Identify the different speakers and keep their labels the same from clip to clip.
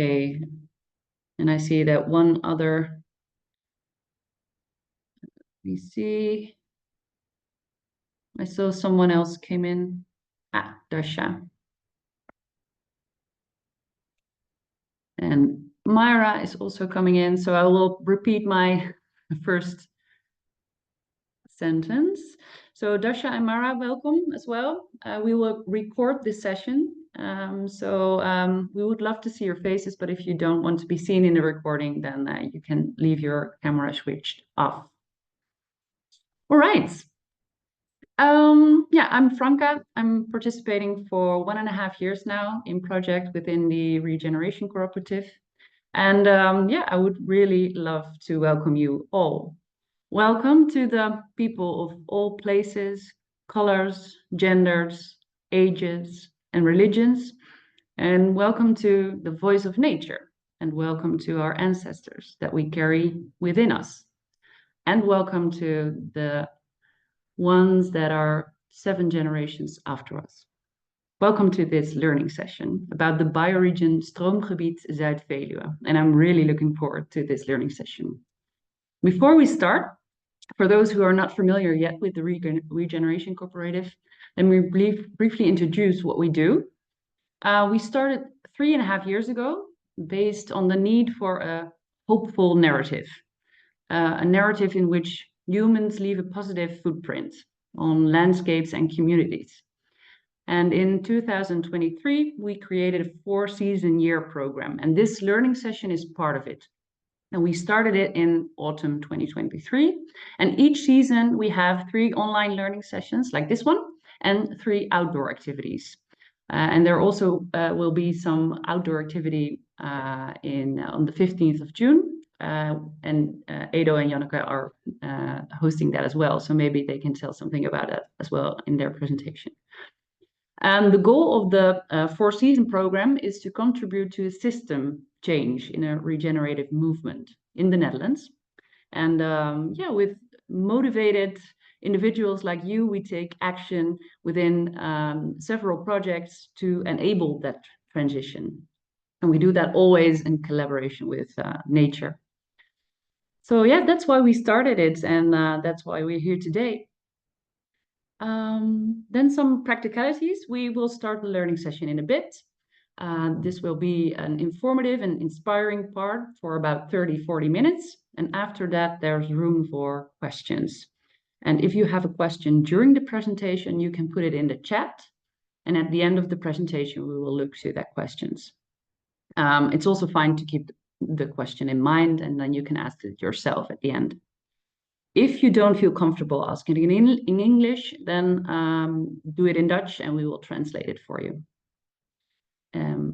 Speaker 1: Okay. And I see that one other, we see, I saw someone else came in. Dasha. And Myra is also coming in, so I will repeat my first sentence. So Dasha and Myra, welcome as well. We will record this session. We would love to see your faces, but if you don't want to be seen in the recording, then you can leave your camera switched off. All right. Yeah, I'm Franca. I'm participating for 1.5 years now in project within the Regeneration Cooperative. And yeah, I would really love to welcome you all. Welcome to the people of all places, colors, genders, ages, and religions. And welcome to the voice of nature. And welcome to our ancestors that we carry within us. And welcome to the ones that are 7 generations after us. Welcome to this learning session about the bioregion Stroomgebied Zuid-Veluwe. And I'm really looking forward to this learning session. Before we start, for those who are not familiar yet with the Regeneration Cooperative, let me briefly introduce what we do. We started 3.5 years ago based on the need for a hopeful narrative, a narrative in which humans leave a positive footprint on landscapes and communities. And in 2023, we created a 4-season year program, and this learning session is part of it. And we started it in autumn 2023. And each season we have 3 online learning sessions like this one and 3 outdoor activities. And there also will be some outdoor activity on the 15th of June. And Edo and Janneke are hosting that as well. So maybe they can tell something about that as well in their presentation. And the goal of the 4-season program is to contribute to a system change in a regenerative movement in the Netherlands. And yeah, with motivated individuals like you, we take action within several projects to enable that transition. And we do that always in collaboration with nature. So yeah, that's why we started it, and that's why we're here today. Then some practicalities. We will start the learning session in a bit. This will be an informative and inspiring part for about 30-40 minutes. And after that, there's room for questions. And if you have a question during the presentation, you can put it in the chat. And at the end of the presentation, we will look to that questions. It's also fine to keep the question in mind, and then you can ask it yourself at the end. If you don't feel comfortable asking it in English, then do it in Dutch and we will translate it for you.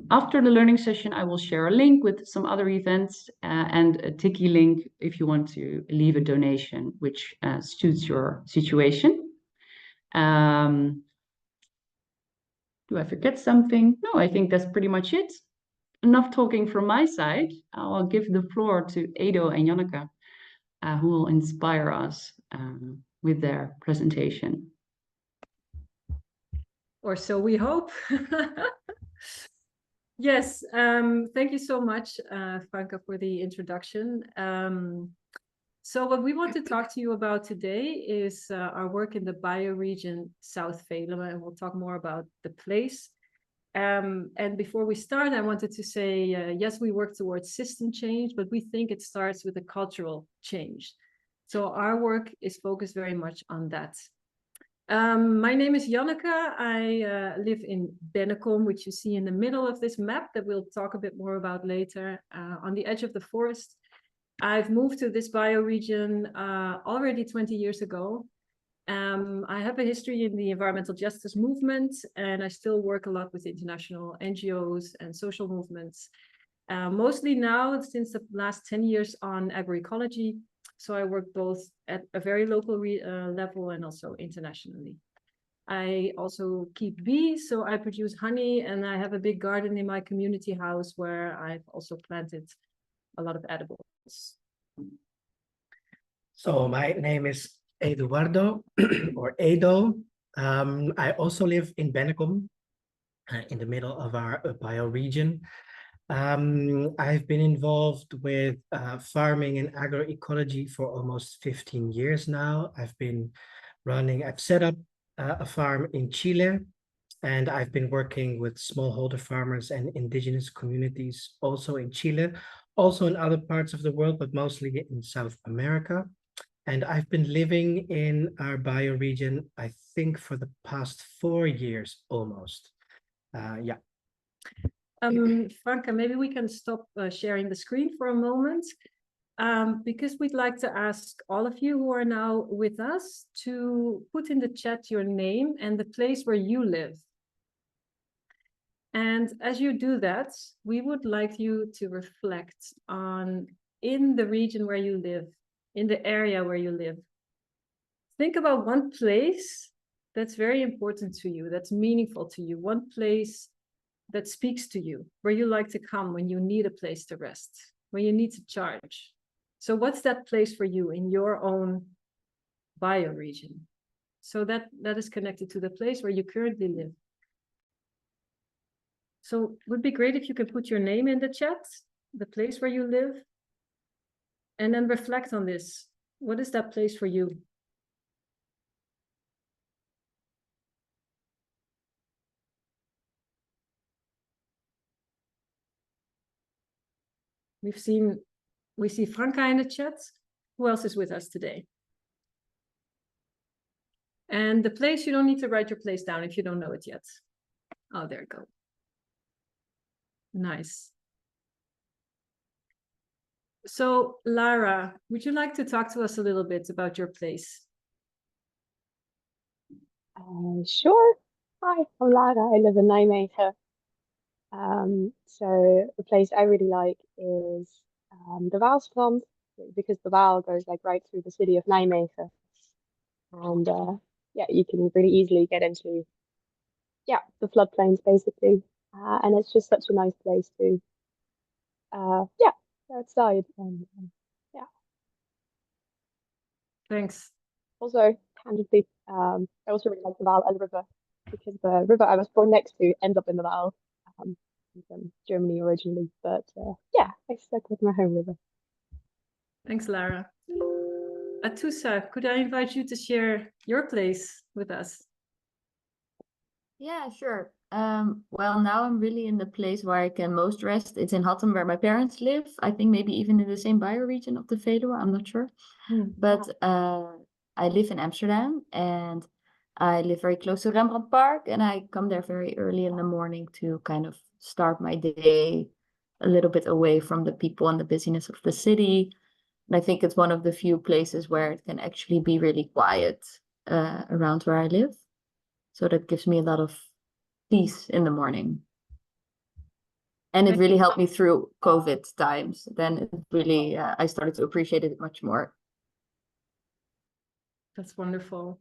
Speaker 1: After the learning session, I will share a link with some other events and a Tiki link if you want to leave a donation, which suits your situation. Do I forget something? No, I think that's pretty much it. Enough talking from my side. I'll give the floor to Edo and Janneke, who will inspire us with their presentation.
Speaker 2: Or so we hope. Yes, thank you so much, Franca, for the introduction. So what we want to talk to you about today is our work in the bioregion South Veluwe, and we'll talk more about the place. And before we start, I wanted to say, yes, we work towards system change, but we think it starts with a cultural change. So our work is focused very much on that. My name is Janneke. I live in Bennekom, which you see in the middle of this map that we'll talk a bit more about later, on the edge of the forest. I've moved to this bioregion already 20 years ago. I have a history in the environmental justice movement, and I still work a lot with international NGOs and social movements. Mostly now, since the last 10 years, on agroecology. So I work both at a very local level and also internationally. I also keep bees, so I produce honey, and I have a big garden in my community house where I've also planted a lot of edibles.
Speaker 3: So my name is Eduardo, or Edo. I also live in Bennekom, in the middle of our bioregion. I've been involved with farming and agroecology for almost 15 years now. I've set up a farm in Chile, and I've been working with smallholder farmers and indigenous communities also in Chile, also in other parts of the world, but mostly in South America. And I've been living in our bioregion, I think, for the past 4 years almost. Yeah.
Speaker 2: Franca, maybe we can stop sharing the screen for a moment, because we'd like to ask all of you who are now with us to put in the chat your name and the place where you live. And as you do that, we would like you to reflect on, in the region where you live, in the area where you live. Think about one place that's very important to you, that's meaningful to you, one place that speaks to you, where you like to come when you need a place to rest, when you need to charge. So what's that place for you in your own bioregion? So that is connected to the place where you currently live. So it would be great if you could put your name in the chat, the place where you live, and then reflect on this. What is that place for you? We see Franca in the chat. Who else is with us today? And the place, you don't need to write your place down if you don't know it yet. Oh, there you go. Nice. So, Lara, would you like to talk to us a little bit about your place?
Speaker 4: Sure. Hi, I'm Lara. I live in Nijmegen. So the place I really like is the Waalstrand, because the Waal goes like right through the city of Nijmegen. And yeah, you can really easily get into the floodplains basically. And it's just such a nice place to go outside and yeah.
Speaker 2: Thanks.
Speaker 4: Also, candidly, I also really like the Waal and River, because the river I was born next to ends up in the Waal. I'm from Germany originally, but yeah, I stuck with my home river.
Speaker 2: Thanks, Lara. Atusa, could I invite you to share your place with us?
Speaker 5: Yeah, sure. Well, now I'm really in the place where I can most rest. It's in Hattem, where my parents live. I think maybe even in the same bioregion of the Veluwe, I'm not sure. But I live in Amsterdam, and I live very close to Rembrandt Park, and I come there very early in the morning to kind of start my day a little bit away from the people and the busyness of the city. And I think it's one of the few places where it can actually be really quiet around where I live. So that gives me a lot of peace in the morning. And it really helped me through COVID times. Then it really, I started to appreciate it much more.
Speaker 2: That's wonderful.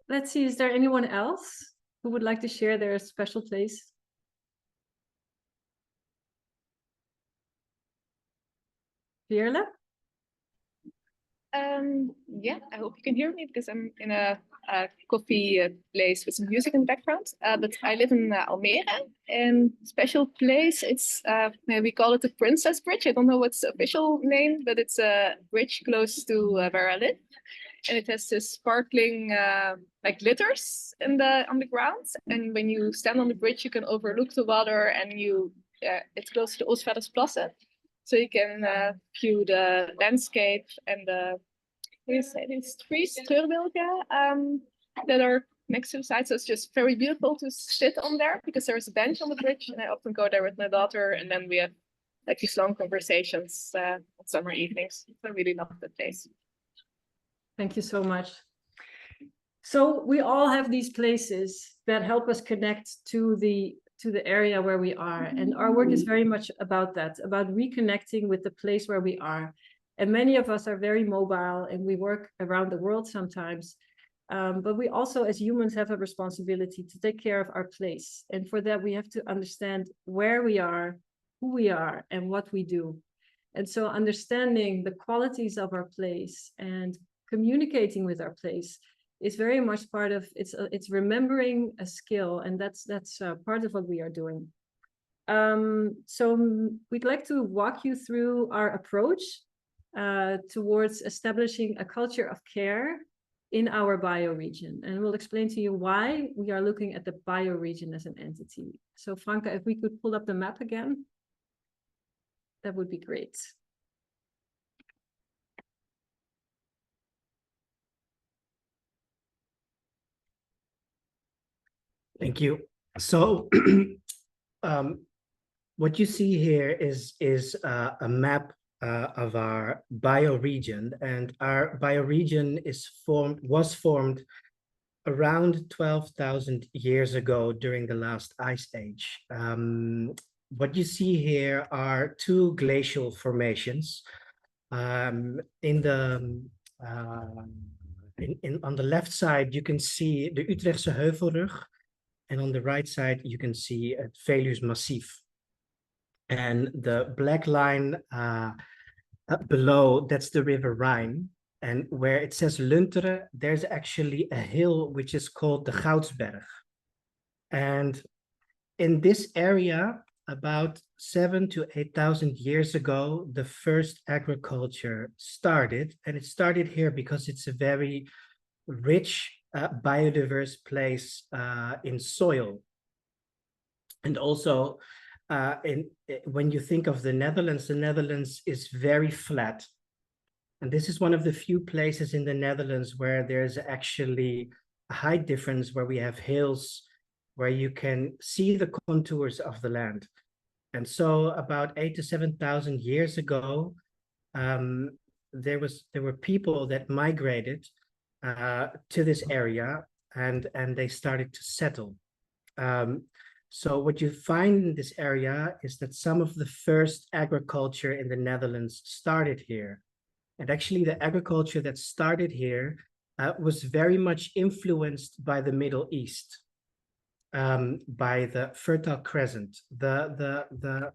Speaker 2: Let's see, is there anyone else who would like to share their special place? Veerle?
Speaker 6: Yeah, I hope you can hear me because I'm in a coffee place with some music in the background. But I live in Almere, and special place, it's we call it the Princess Bridge. I don't know what's the official name, but it's a bridge close to where I live. And it has this sparkling like glitters on the ground. And when you stand on the bridge, you can overlook the water, and it's close to Oostvaardersplassen. So you can view the landscape and the these trees, treurwilgen, that are next to the side. So it's just very beautiful to sit on there, because there's a bench on the bridge, and I often go there with my daughter, and then we have like these long conversations on summer evenings. I really love that place.
Speaker 2: Thank you so much. So we all have these places that help us connect to the area where we are. And our work is very much about that, about reconnecting with the place where we are. And many of us are very mobile, and we work around the world sometimes. But we also, as humans, have a responsibility to take care of our place. And for that, we have to understand where we are, who we are, and what we do. And so understanding the qualities of our place and communicating with our place is very much part of it's remembering a skill, and that's part of what we are doing. We'd like to walk you through our approach towards establishing a culture of care in our bioregion. And we'll explain to you why we are looking at the bioregion as an entity. So Franca, if we could pull up the map again, that would be great.
Speaker 3: Thank you. So what you see here is a map of our bioregion, and our bioregion was formed around 12,000 years ago during the last ice age. What you see here are two glacial formations. On the left side, you can see the Utrechtse Heuvelrug, and on the right side, you can see Veluwe's Massief. And the black line below, that's the River Rhine. And where it says Lunteren, there's actually a hill which is called the Goudsberg. And in this area, about 7,000 to 8,000 years ago, the first agriculture started. And it started here because it's a very rich, biodiverse place in soil. And also, when you think of the Netherlands is very flat. And this is one of the few places in the Netherlands where there's actually a height difference, where we have hills, where you can see the contours of the land. And so about 8,000 to 7,000 years ago, there were people that migrated to this area, and they started to settle. So what you find in this area is that some of the first agriculture in the Netherlands started here. And actually the agriculture that started here was very much influenced by the Middle East, by the Fertile Crescent. The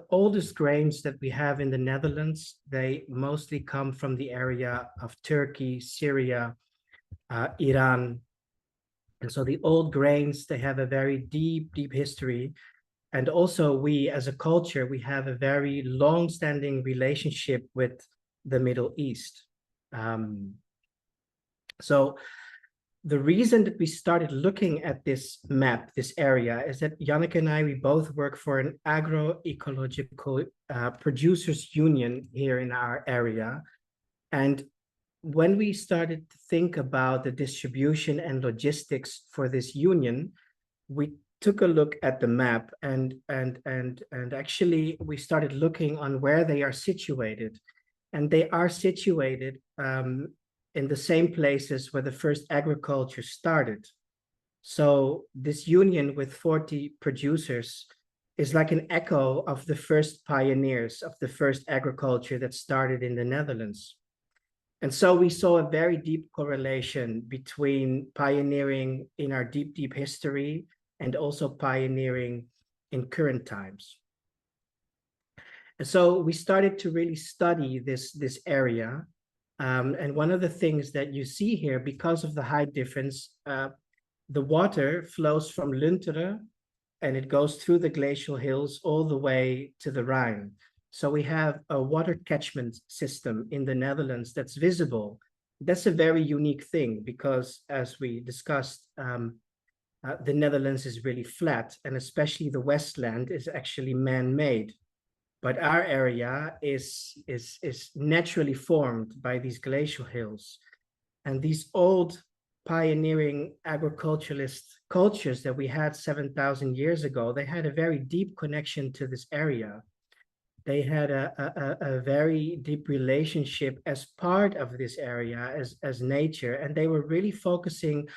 Speaker 3: oldest grains that we have in the Netherlands, they mostly come from the area of Turkey, Syria, Iran. And so the old grains, they have a very deep, deep history. And also we, as a culture, we have a very long-standing relationship with the Middle East. So the reason that we started looking at this map, this area, is that Janneke and I, we both work for an agroecological producers union here in our area. And when we started to think about the distribution and logistics for this union, we took a look at the map, and actually we started looking on where they are situated. And they are situated in the same places where the first agriculture started. So this union with 40 producers is like an echo of the first pioneers of the first agriculture that started in the Netherlands. And so we saw a very deep correlation between pioneering in our deep, deep history and also pioneering in current times. And so we started to really study this area. And one of the things that you see here, because of the height difference, the water flows from Lunteren and it goes through the glacial hills all the way to the Rhine. So we have a water catchment system in the Netherlands that's visible. That's a very unique thing because, as we discussed, the Netherlands is really flat, and especially the Westland is actually man-made. But our area is naturally formed by these glacial hills. And these old pioneering agriculturalist cultures that we had 7,000 years ago, they had a very deep connection to this area. They had a very deep relationship as part of this area, as nature, and they were really focusing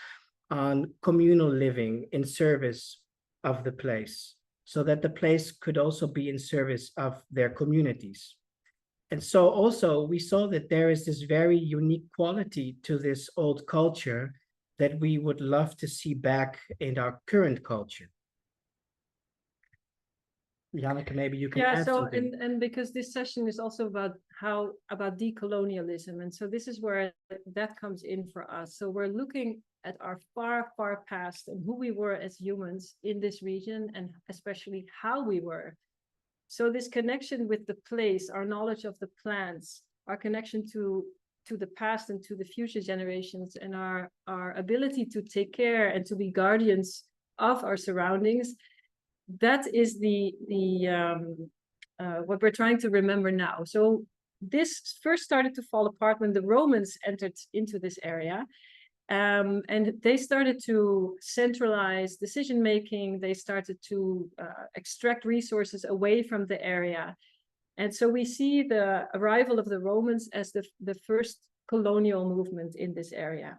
Speaker 3: on communal living in service of the place, so that the place could also be in service of their communities. And so also we saw that there is this very unique quality to this old culture that we would love to see back in our current culture. Janneke, maybe you can
Speaker 2: Yeah,
Speaker 3: add
Speaker 2: so
Speaker 3: something.
Speaker 2: and because this session is also about decolonialism, and so this is where that comes in for us. So we're looking at our far past and who we were as humans in this region, and especially how we were. So this connection with the place, our knowledge of the plants, our connection to the past and to the future generations, and our ability to take care and to be guardians of our surroundings, that is what we're trying to remember now. So this first started to fall apart when the Romans entered into this area. And they started to centralize decision making. They started to extract resources away from the area. And so we see the arrival of the Romans as the first colonial movement in this area.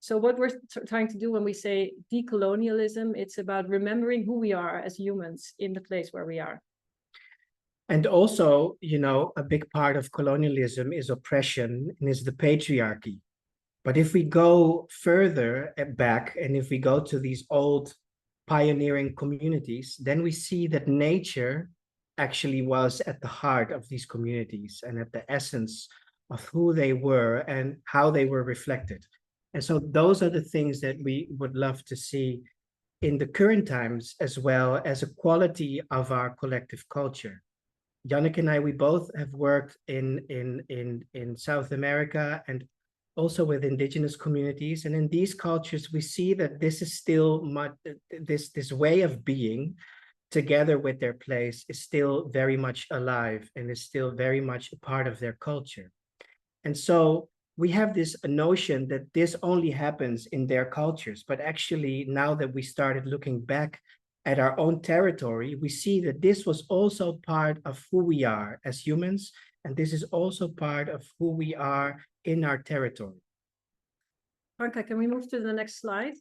Speaker 2: So what we're trying to do when we say decolonialism, it's about remembering who we are as humans in the place where we are.
Speaker 3: And also, you know, a big part of colonialism is oppression and is the patriarchy. But if we go further back, and if we go to these old pioneering communities, then we see that nature actually was at the heart of these communities and at the essence of who they were and how they were reflected. And so those are the things that we would love to see in the current times, as well as a quality of our collective culture. Janneke and I, we both have worked in South America and also with indigenous communities. And in these cultures, we see that this is still much, this way of being together with their place is still very much alive and is still very much a part of their culture. And so we have this notion that this only happens in their cultures, but actually now that we started looking back at our own territory, we see that this was also part of who we are as humans, and this is also part of who we are in our territory.
Speaker 2: Franka, can we move to the next slide?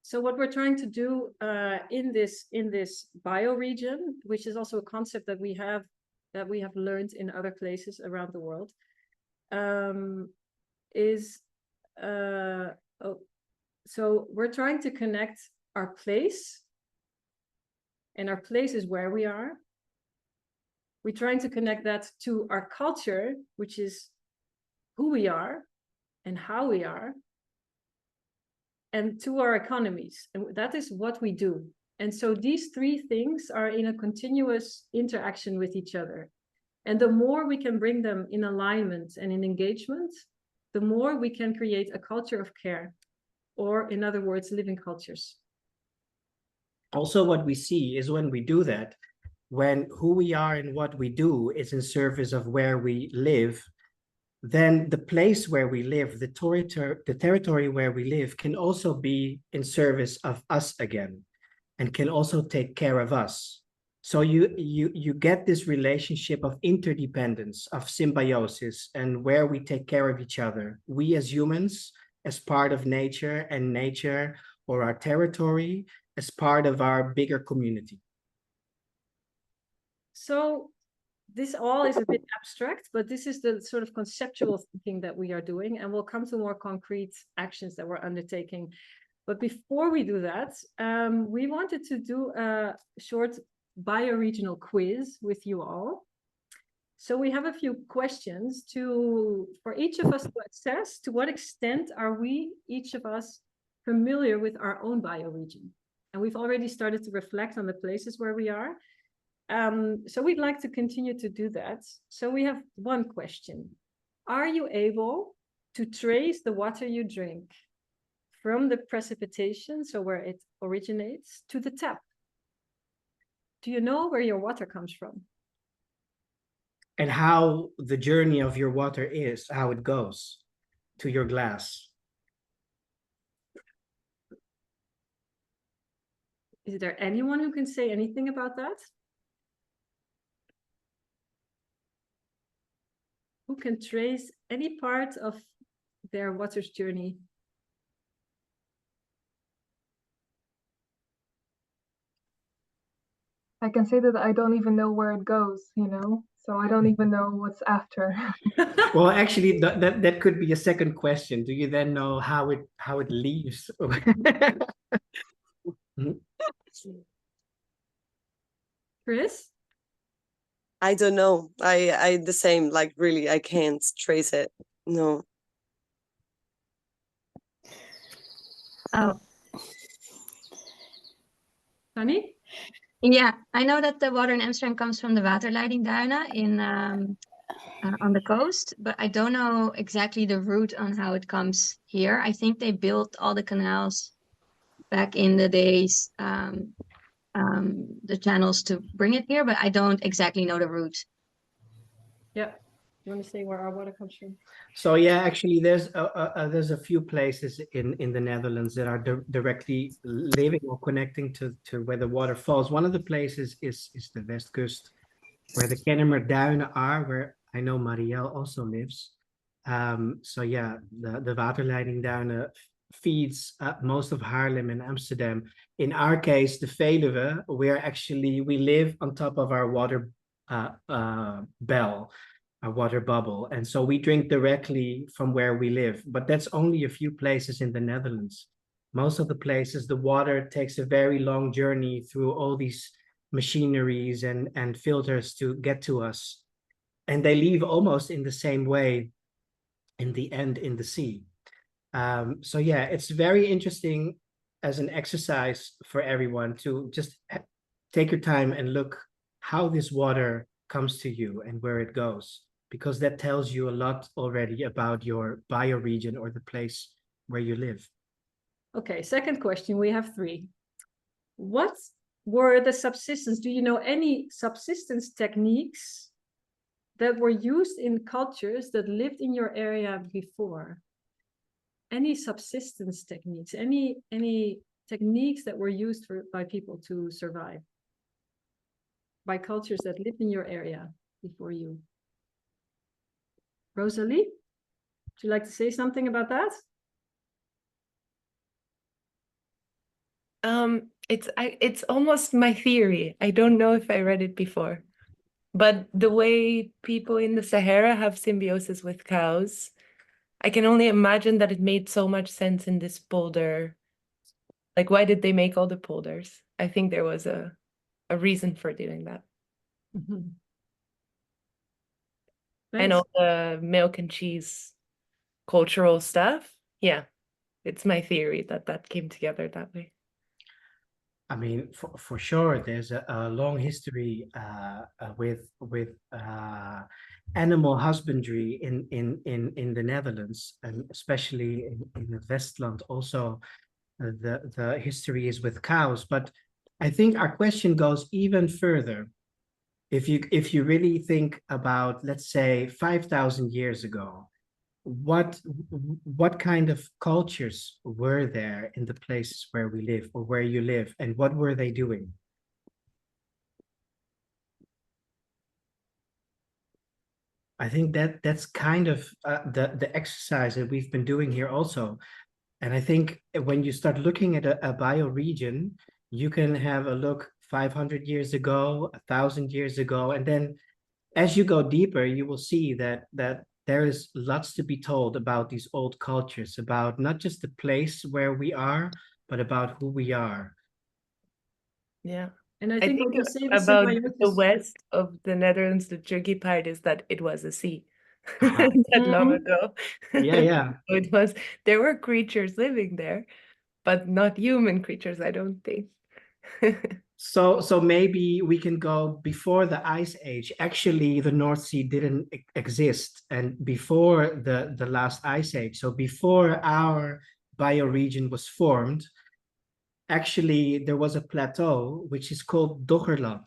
Speaker 2: So what we're trying to do in this bioregion, which is also a concept that we have learned in other places around the world, so we're trying to connect our place, and our place is where we are. We're trying to connect that to our culture, which is who we are and how we are, and to our economies, and that is what we do. And so these three things are in a continuous interaction with each other. And the more we can bring them in alignment and in engagement, the more we can create a culture of care, or in other words, living cultures.
Speaker 3: Also, what we see is when we do that, when who we are and what we do is in service of where we live, then the place where we live, the territory where we live, can also be in service of us again, and can also take care of us. So you get this relationship of interdependence, of symbiosis, and where we take care of each other. We as humans, as part of nature, and nature or our territory as part of our bigger community.
Speaker 2: So this all is a bit abstract, but this is the sort of conceptual thinking that we are doing, and we'll come to more concrete actions that we're undertaking. But before we do that, we wanted to do a short bioregional quiz with you all. So we have a few questions for each of us to assess to what extent are we, each of us, familiar with our own bioregion. And we've already started to reflect on the places where we are. So we'd like to continue to do that. So we have one question. Are you able to trace the water you drink from the precipitation, so where it originates, to the tap? Do you know where your water comes from?
Speaker 3: And how the journey of your water is, how it goes to your glass?
Speaker 2: Is there anyone who can say anything about that? Who can trace any part of their water's journey?
Speaker 7: I can say that I don't even know where it goes, you know, so I don't even know what's after.
Speaker 3: Well, actually, that could be a second question. Do you then know how it leaves?
Speaker 2: Chris?
Speaker 8: I don't know. I the same. Like really, I can't trace it. No.
Speaker 9: Oh,
Speaker 2: Sunny?
Speaker 9: yeah. I know that the water in Amsterdam comes from the waterleidingduinen in on the coast, but I don't know exactly the route on how it comes here. I think they built all the canals back in the days, the channels to bring it here, but I don't exactly know the route.
Speaker 2: Yeah. You want to say where our water comes from?
Speaker 3: So yeah, actually, there's a few places in the Netherlands that are directly living or connecting to where the water falls. One of the places is the Westkust, where the Kennemer Duinen are, where I know Marielle also lives. So yeah, the Waterleidingduinen feeds most of Haarlem and Amsterdam. In our case, the Veluwe, we live on top of our water bell, a water bubble. And so we drink directly from where we live, but that's only a few places in the Netherlands. Most of the places, the water takes a very long journey through all these machineries and filters to get to us. And they leave almost in the same way in the end in the sea. So yeah, it's very interesting as an exercise for everyone to just take your time and look how this water comes to you and where it goes, because that tells you a lot already about your bioregion or the place where you live.
Speaker 2: Okay, second question. We have 3. What were the subsistence? Do you know any subsistence techniques that were used in cultures that lived in your area before? Any subsistence techniques? Any techniques that were used by people to survive? By cultures that lived in your area before you? Rosalie, would you like to say something about that?
Speaker 10: It's almost my theory. I don't know if I read it before, but the way people in the Sahara have symbiosis with cows, I can only imagine that it made so much sense in this polder. Like, why did they make all the polders? I think there was a reason for doing that.
Speaker 2: Mm-hmm.
Speaker 10: And all the milk and cheese cultural stuff. Yeah, it's my theory that came together that way.
Speaker 3: I mean, for sure, there's a long history with animal husbandry in the Netherlands, and especially in the Westland. Also, the history is with cows. But I think our question goes even further. If you really think about, let's say, 5,000 years ago, what kind of cultures were there in the places where we live or where you live, and what were they doing? I think that's kind of the exercise that we've been doing here also. And I think when you start looking at a bioregion, you can have a look 500 years ago, 1,000 years ago, and then as you go deeper, you will see that there is lots to be told about these old cultures, about not just the place where we are, but about who we are.
Speaker 10: Yeah.
Speaker 2: And I
Speaker 10: I
Speaker 2: think
Speaker 10: think
Speaker 2: what you say, the
Speaker 10: about the
Speaker 2: symbiosis.
Speaker 10: west of the Netherlands, the tricky part is that it was a sea
Speaker 3: Uh-huh.
Speaker 10: that long ago.
Speaker 3: Yeah.
Speaker 10: So there were creatures living there, but not human creatures, I don't think.
Speaker 3: So maybe we can go before the Ice Age. Actually, the North Sea didn't exist, and before the last Ice Age, so before our bioregion was formed, actually there was a plateau which is called Doggerland.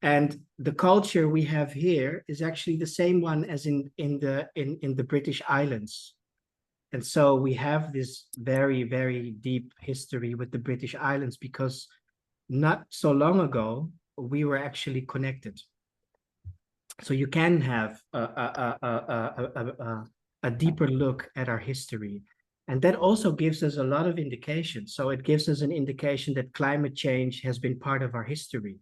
Speaker 3: And the culture we have here is actually the same one as in the British Islands. And so we have this very, very deep history with the British Islands, because not so long ago, we were actually connected. So you can have a deeper look at our history. And that also gives us a lot of indication. So it gives us an indication that climate change has been part of our history.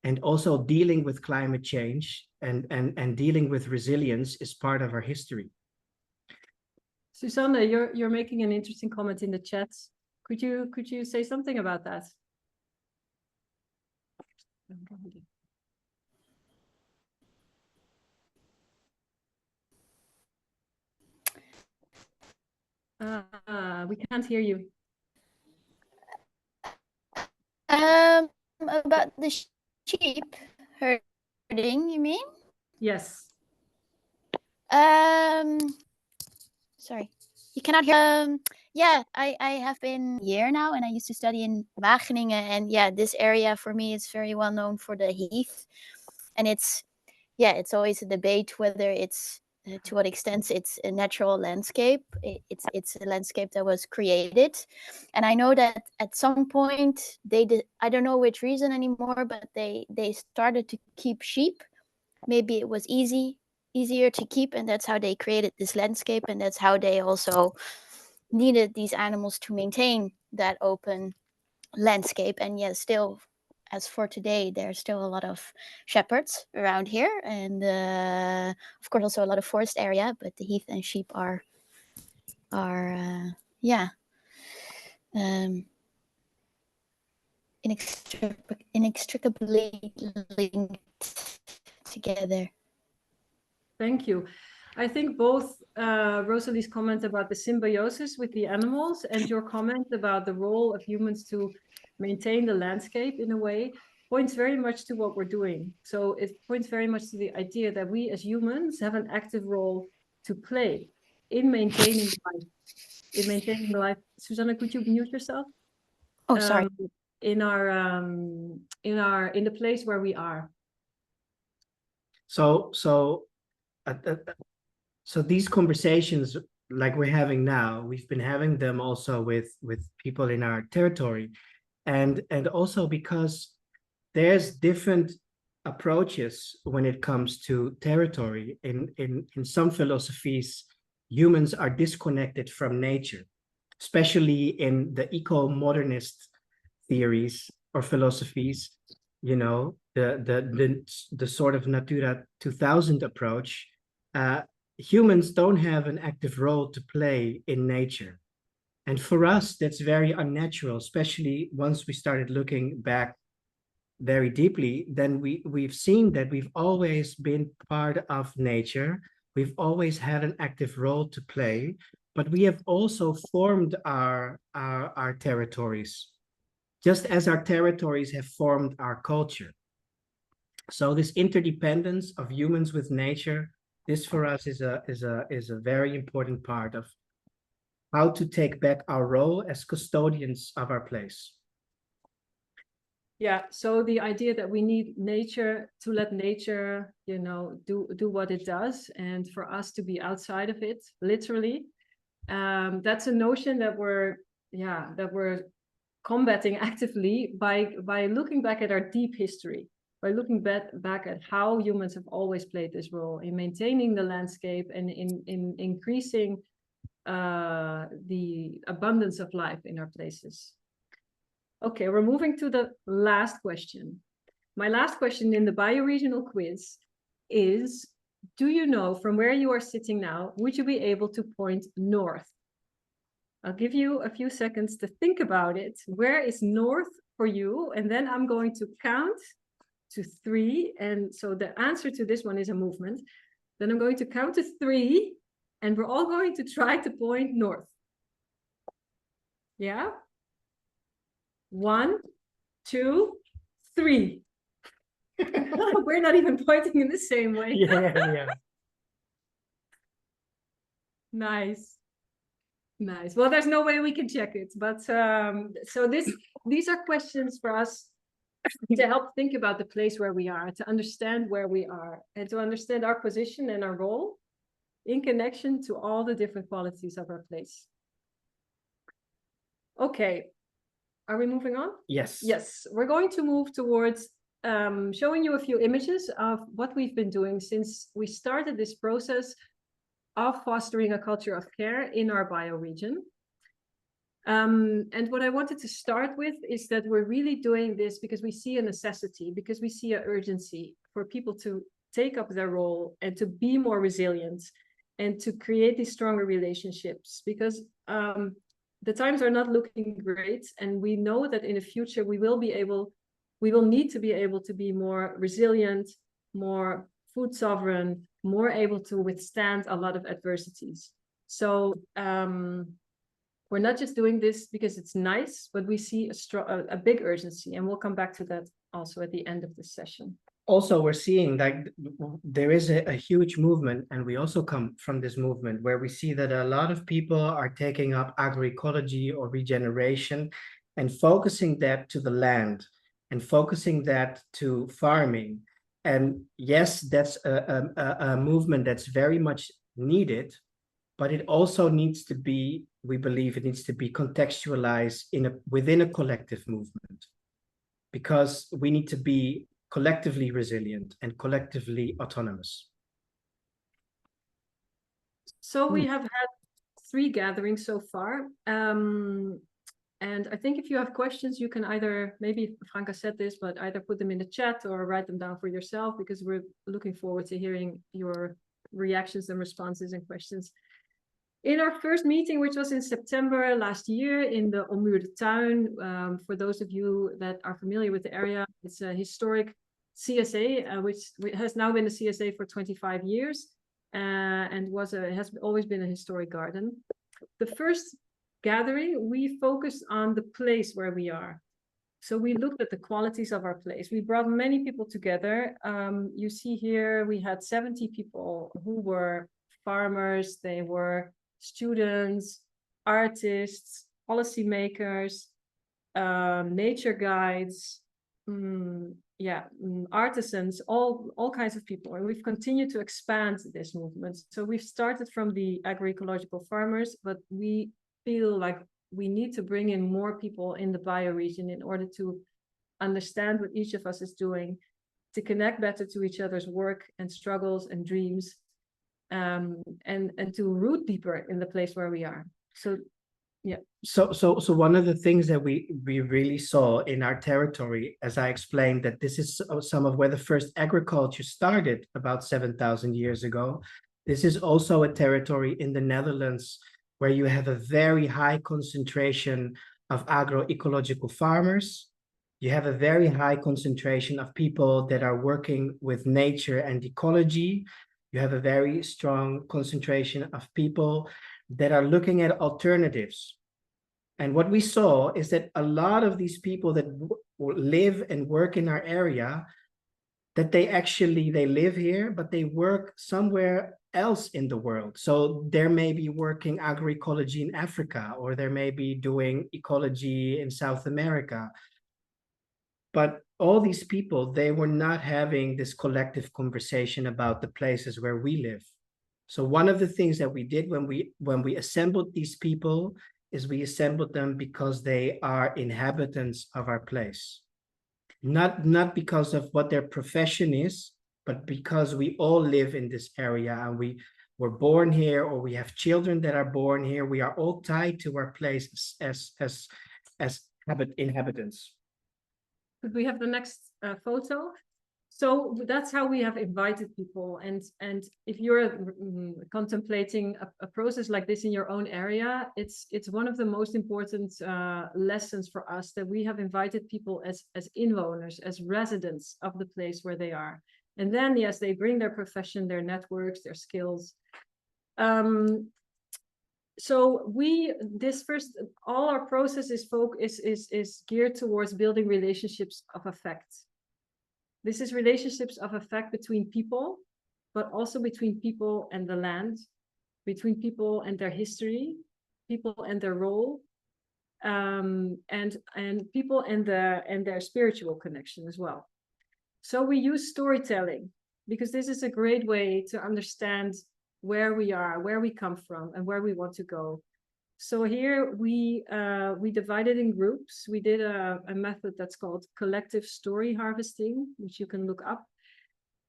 Speaker 3: And also dealing with climate change and dealing with resilience is part of our history.
Speaker 2: Susanne, you're making an interesting comment in the chat. Could you say something about that? We can't hear you.
Speaker 11: About the sheep herding, you mean?
Speaker 2: Yes.
Speaker 11: Sorry, you cannot hear. Yeah, I have been here now, and I used to study in Wageningen, and yeah, this area for me is very well known for the heath, and it's always a debate whether it's to what extent it's a natural landscape. It's a landscape that was created, and I know that at some point they did. I don't know which reason anymore, but they started to keep sheep. Maybe it was easier to keep, and that's how they created this landscape, and that's how they also needed these animals to maintain that open landscape. And yes, still, as for today, there's still a lot of shepherds around here, and of course also a lot of forest area, but the heath and sheep are inextricably linked together.
Speaker 2: Thank you. I think both Rosalie's comment about the symbiosis with the animals and your comment about the role of humans to maintain the landscape in a way points very much to what we're doing. So it points very much to the idea that we as humans have an active role to play in maintaining life. In maintaining life. Susanna, could you mute yourself?
Speaker 11: Oh, sorry.
Speaker 2: In the place where we are.
Speaker 3: So these conversations like we're having now, we've been having them also with people in our territory, and also because there's different approaches when it comes to territory. In some philosophies, humans are disconnected from nature, especially in the eco-modernist theories or philosophies. You know, the sort of Natura 2000 approach. Humans don't have an active role to play in nature. And for us, that's very unnatural, especially once we started looking back very deeply. Then we've seen that we've always been part of nature. We've always had an active role to play, but we have also formed our territories, just as our territories have formed our culture. So this interdependence of humans with nature, this for us is a very important part of how to take back our role as custodians of our place.
Speaker 2: Yeah, so the idea that we need nature to let nature, you know, do what it does, and for us to be outside of it, literally, that's a notion that we're combating actively by looking back at our deep history, by looking back at how humans have always played this role in maintaining the landscape and in increasing the abundance of life in our places. Okay, we're moving to the last question. My last question in the bioregional quiz is, do you know from where you are sitting now, would you be able to point north? I'll give you a few seconds to think about it. Where is north for you? And then I'm going to count to 3. And so the answer to this one is a movement. Then I'm going to count to 3, and we're all going to try to point north. Yeah? 1, 2, 3. We're not even pointing in the same way.
Speaker 3: Yeah.
Speaker 2: Nice. Well, there's no way we can check it, but so these are questions for us to help think about the place where we are, to understand where we are, and to understand our position and our role in connection to all the different qualities of our place. Okay, are we moving on?
Speaker 3: Yes.
Speaker 2: Yes, we're going to move towards showing you a few images of what we've been doing since we started this process of fostering a culture of care in our bioregion. And what I wanted to start with is that we're really doing this because we see a necessity, because we see an urgency for people to take up their role and to be more resilient and to create these stronger relationships, because the times are not looking great, and we know that in the future we will need to be able to be more resilient, more food sovereign, more able to withstand a lot of adversities. So We're not just doing this because it's nice, but we see a big urgency, and we'll come back to that also at the end of this session.
Speaker 3: Also, we're seeing that there is a huge movement, and we also come from this movement where we see that a lot of people are taking up agroecology or regeneration and focusing that to the land and focusing that to farming. And yes, that's a movement that's very much needed, but it also needs to be, we believe it needs to be contextualized within a collective movement, because we need to be collectively resilient and collectively autonomous.
Speaker 2: So we have had 3 gatherings so far. And I think if you have questions, you can either, maybe Franca said this, but either put them in the chat or write them down for yourself, because we're looking forward to hearing your reactions and responses and questions. In our first meeting, which was in September last year in the Ommuurde Tuin, for those of you that are familiar with the area, it's a historic CSA, which has now been a CSA for 25 years and has always been a historic garden. The first gathering, we focused on the place where we are. So we looked at the qualities of our place. We brought many people together. You see here, we had 70 people who were farmers, they were students, artists, policymakers, nature guides, artisans, all kinds of people. And we've continued to expand this movement. So we've started from the agroecological farmers, but we feel like we need to bring in more people in the bioregion in order to understand what each of us is doing, to connect better to each other's work and struggles and dreams, and to root deeper in the place where we are. So yeah.
Speaker 3: So one of the things that we really saw in our territory, as I explained, that this is some of where the first agriculture started about 7,000 years ago. This is also a territory in the Netherlands where you have a very high concentration of agroecological farmers. You have a very high concentration of people that are working with nature and ecology. You have a very strong concentration of people that are looking at alternatives. And what we saw is that a lot of these people that live and work in our area, that they live here, but they work somewhere else in the world. So there may be working agroecology in Africa, or there may be doing ecology in South America. But all these people, they were not having this collective conversation about the places where we live. So one of the things that we did when we assembled these people is we assembled them because they are inhabitants of our place. Not because of what their profession is, but because we all live in this area and we were born here, or we have children that are born here. We are all tied to our place as inhabitants.
Speaker 2: Could we have the next photo? So that's how we have invited people. And if you're contemplating a process like this in your own area, it's one of the most important lessons for us, that we have invited people as inwoners, as residents of the place where they are. And then, yes, they bring their profession, their networks, their skills. So all our process is geared towards building relationships of affect. This is relationships of affect between people, but also between people and the land, between people and their history, people and their role, and people and their spiritual connection as well. So we use storytelling because this is a great way to understand where we are, where we come from, and where we want to go. So here we divided in groups. We did a method that's called collective story harvesting, which you can look up.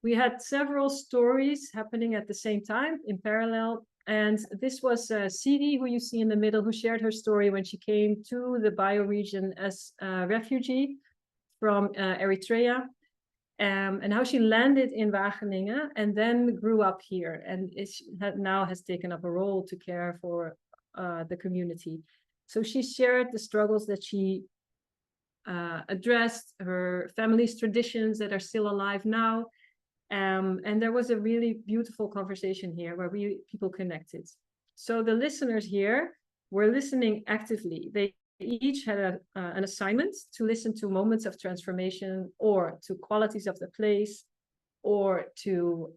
Speaker 2: We had several stories happening at the same time in parallel. And this was Sidi, who you see in the middle, who shared her story when she came to the bioregion as a refugee from Eritrea. And how she landed in Wageningen and then grew up here, and now has taken up a role to care for the community. So she shared the struggles that she addressed, her family's traditions that are still alive now. And there was a really beautiful conversation here where people connected. So the listeners here were listening actively. They each had an assignment to listen to moments of transformation or to qualities of the place or to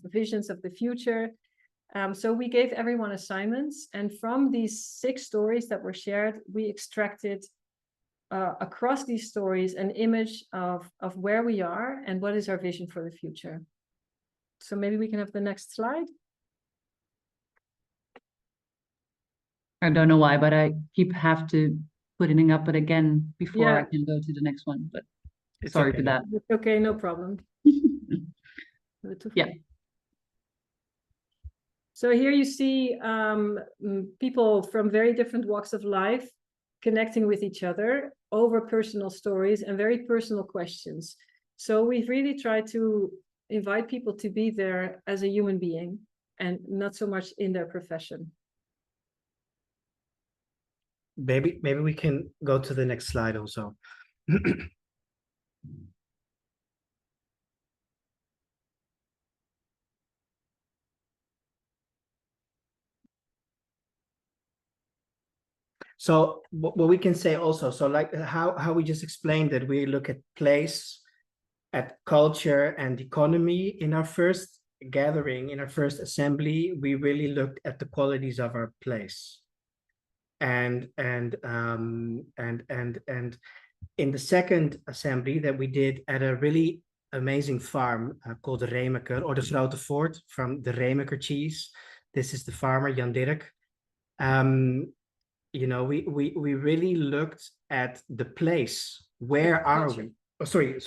Speaker 2: visions of the future. So we gave everyone assignments, and from these 6 stories that were shared, we extracted across these stories an image of where we are and what is our vision for the future. So maybe we can have the next slide.
Speaker 1: I don't know why, but I have to putting up it again before I
Speaker 2: Yeah.
Speaker 1: can go to the next one. But
Speaker 3: It's
Speaker 1: sorry
Speaker 3: okay.
Speaker 1: for that.
Speaker 2: It's okay, no problem.
Speaker 1: Yeah.
Speaker 2: So here you see people from very different walks of life connecting with each other over personal stories and very personal questions. So we've really tried to invite people to be there as a human being and not so much in their profession.
Speaker 3: Maybe we can go to the next slide also. So what we can say also, so like how we just explained that we look at place, at culture and economy. In our first gathering, in our first assembly, we really looked at the qualities of our place. And in the second assembly that we did at a really amazing farm called the Remeker, or the Grote Voort, from the Remeker cheese. This is the farmer, Jan Dirk. You know, we really looked at the place. Where are we? Oh, sorry.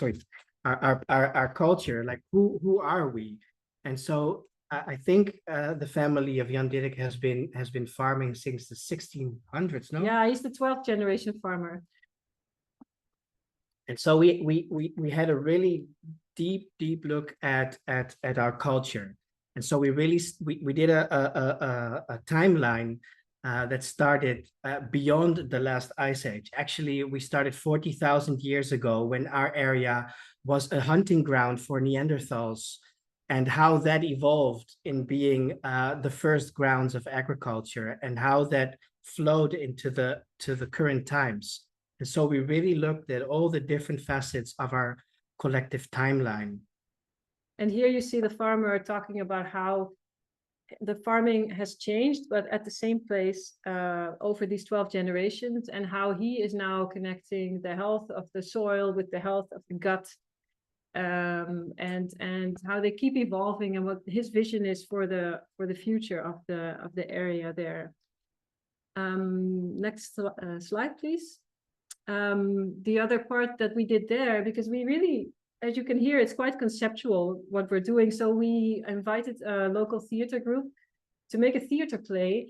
Speaker 3: Our culture, like who are we? And so I think the family of Jan Dirk has been farming since the 1600s, no?
Speaker 2: Yeah, he's the 12th generation farmer.
Speaker 3: And so we had a really deep look at our culture. And so we really we did a timeline that started beyond the last ice age. Actually, we started 40,000 years ago, when our area was a hunting ground for Neanderthals, and how that evolved in being the first grounds of agriculture, and how that flowed into the current times. And so we really looked at all the different facets of our collective timeline.
Speaker 2: And here you see the farmer talking about how the farming has changed, but at the same place over these 12 generations, and how he is now connecting the health of the soil with the health of the gut, and how they keep evolving, and what his vision is for the future of the area there. Next slide, please. The other part that we did there, because we really, as you can hear, it's quite conceptual what we're doing. So we invited a local theater group to make a theater play.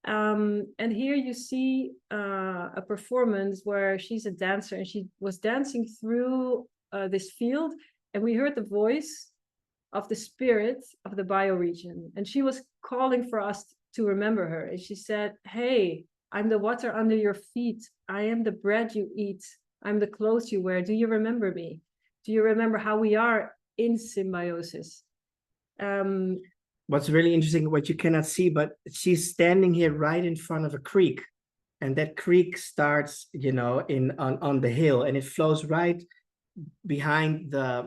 Speaker 2: And here you see a performance where she's a dancer, and she was dancing through this field, and we heard the voice of the spirit of the bioregion. And she was calling for us to remember her. And she said, "Hey, I'm the water under your feet. I am the bread you eat. I'm the clothes you wear. Do you remember me? Do you remember how we are in symbiosis?"
Speaker 3: What's really interesting, what you cannot see, but she's standing here right in front of a creek. And that creek starts, you know, on the hill, and it flows right behind the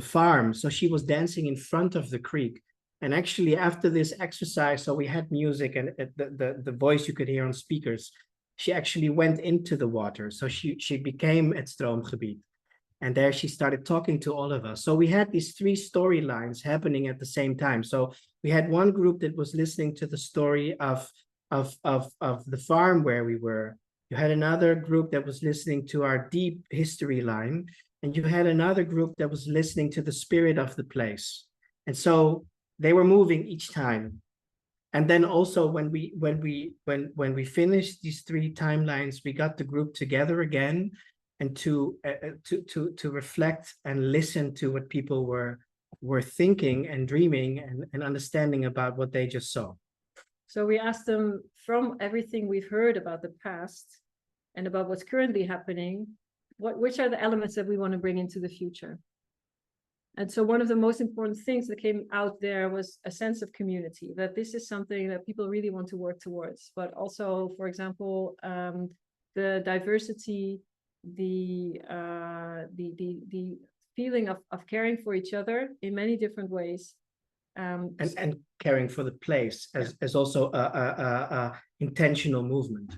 Speaker 3: farm. So she was dancing in front of the creek. And actually, after this exercise, so we had music, and the voice you could hear on speakers, she actually went into the water. So she became het stroomgebied. And there she started talking to all of us. So we had these 3 storylines happening at the same time. So we had one group that was listening to the story of the farm where we were. You had another group that was listening to our deep history line. And you had another group that was listening to the spirit of the place. And so they were moving each time. And then also when we finished these 3 timelines, we got the group together again, and to reflect and listen to what people were thinking and dreaming and understanding about what they just saw.
Speaker 2: So we asked them, from everything we've heard about the past and about what's currently happening, which are the elements that we want to bring into the future? And so one of the most important things that came out there was a sense of community, that this is something that people really want to work towards. But also, for example, the diversity, the feeling of caring for each other in many different ways.
Speaker 3: And caring for the place as also a intentional movement.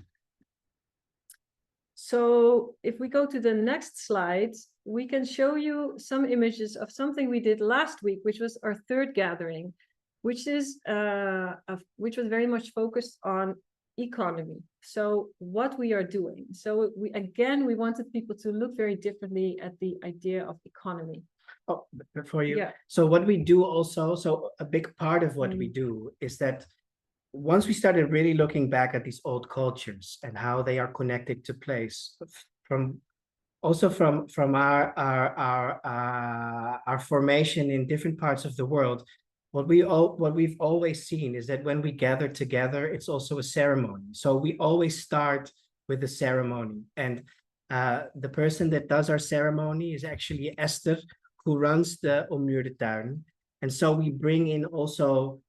Speaker 2: So if we go to the next slide, we can show you some images of something we did last week, which was our third gathering, which was very much focused on economy. So what we are doing. So we wanted people to look very differently at the idea of economy.
Speaker 3: Oh, before you.
Speaker 2: Yeah.
Speaker 3: So what we do also, so a big part of what we do is that once we started really looking back at these old cultures and how they are connected to place, from our formation in different parts of the world, what we've always seen is that when we gather together, it's also a ceremony. So we always start with a ceremony, and the person that does our ceremony is actually Esther, who runs the Ommuurde Tuin. And so we bring in also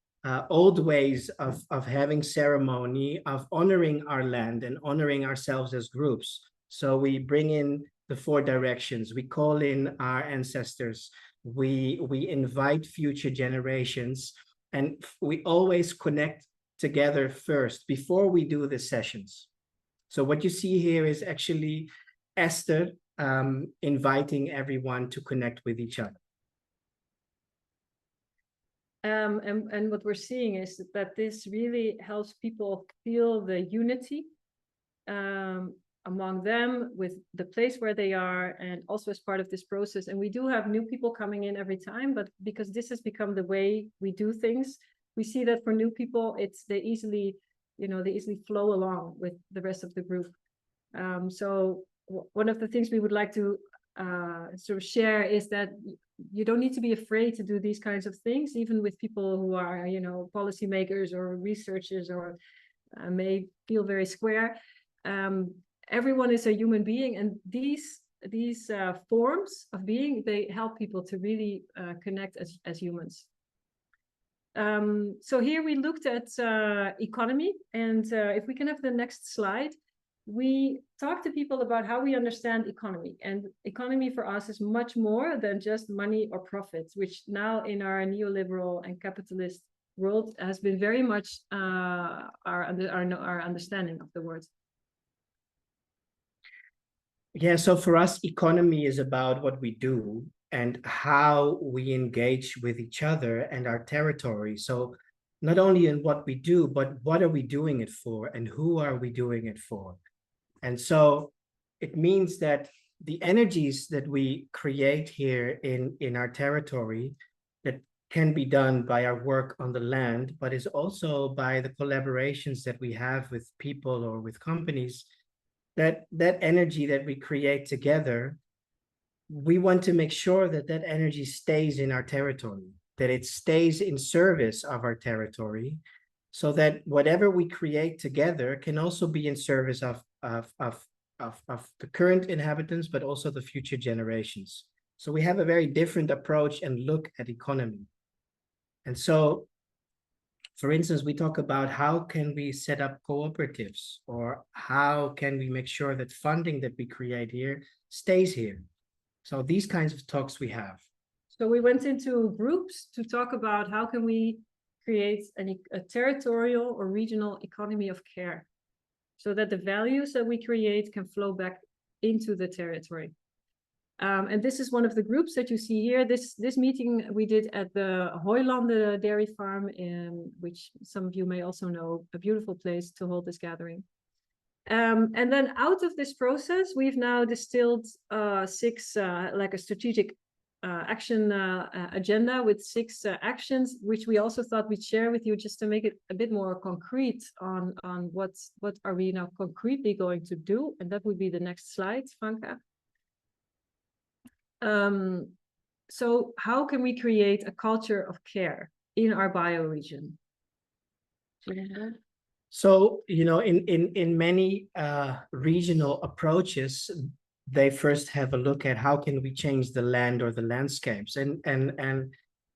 Speaker 3: old ways of having ceremony, of honoring our land and honoring ourselves as groups. So we bring in the 4 directions, we call in our ancestors, we invite future generations, and we always connect together first before we do the sessions. So what you see here is actually Esther inviting everyone to connect with each other.
Speaker 2: And what we're seeing is that this really helps people feel the unity among them with the place where they are, and also as part of this process. And we do have new people coming in every time, but because this has become the way we do things, we see that for new people, they easily flow along with the rest of the group. So one of the things we would like to sort of share is that you don't need to be afraid to do these kinds of things, even with people who are, policymakers or researchers or may feel very square. Everyone is a human being, and these forms of being, they help people to really connect as humans. So here we looked at economy, and if we can have the next slide, we talk to people about how we understand economy. And economy for us is much more than just money or profits, which now in our neoliberal and capitalist world has been very much our understanding of the word.
Speaker 3: Yeah, so for us, economy is about what we do and how we engage with each other and our territory. So not only in what we do, but what are we doing it for and who are we doing it for? And so it means that the energies that we create here in our territory that can be done by our work on the land, but is also by the collaborations that we have with people or with companies, that energy that we create together, we want to make sure that that energy stays in our territory, that it stays in service of our territory, so that whatever we create together can also be in service of the current inhabitants, but also the future generations. So we have a very different approach and look at economy. And so, for instance, we talk about how can we set up cooperatives, or how can we make sure that funding that we create here stays here. So these kinds of talks we have.
Speaker 2: So we went into groups to talk about how can we create a territorial or regional economy of care, so that the values that we create can flow back into the territory. And this is one of the groups that you see here. This meeting we did at the Hooilanden dairy farm, which some of you may also know, a beautiful place to hold this gathering. And then out of this process, we've now distilled 6, like a strategic action agenda with 6 actions, which we also thought we'd share with you, just to make it a bit more concrete on what are we now concretely going to do. And that would be the next slide, Franca. So how can we create a culture of care in our bioregion?
Speaker 3: So, in many regional approaches, they first have a look at how can we change the land or the landscapes. And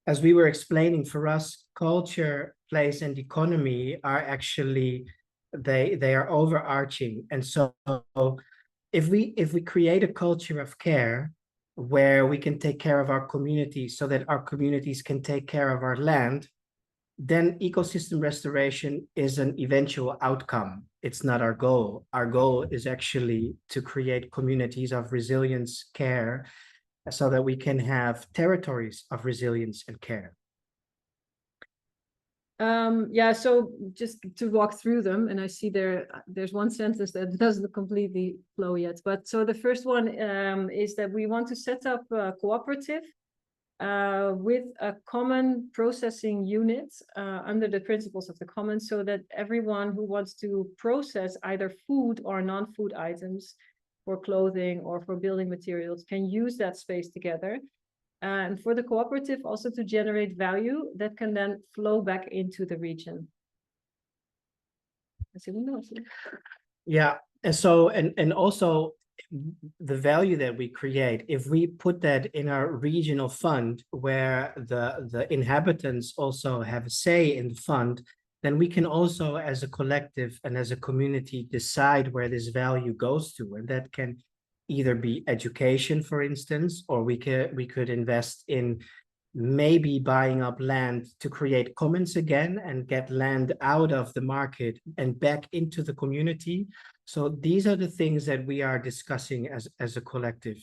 Speaker 3: as we were explaining, for us, culture, place, and economy are actually, they are overarching. And so if we create a culture of care where we can take care of our communities so that our communities can take care of our land, then ecosystem restoration is an eventual outcome. It's not our goal. Our goal is actually to create communities of resilience, care, so that we can have territories of resilience and care.
Speaker 2: Yeah, so just to walk through them, and I see there's one sentence that doesn't completely flow yet. But so the first one is that we want to set up a cooperative with a common processing unit under the principles of the commons, so that everyone who wants to process either food or non-food items for clothing or for building materials can use that space together. And for the cooperative also to generate value that can then flow back into the region.
Speaker 3: Yeah, and so and also the value that we create, if we put that in our regional fund where the inhabitants also have a say in the fund, then we can also as a collective and as a community decide where this value goes to. And that can either be education, for instance, or we could invest in maybe buying up land to create commons again and get land out of the market and back into the community. So these are the things that we are discussing as a collective.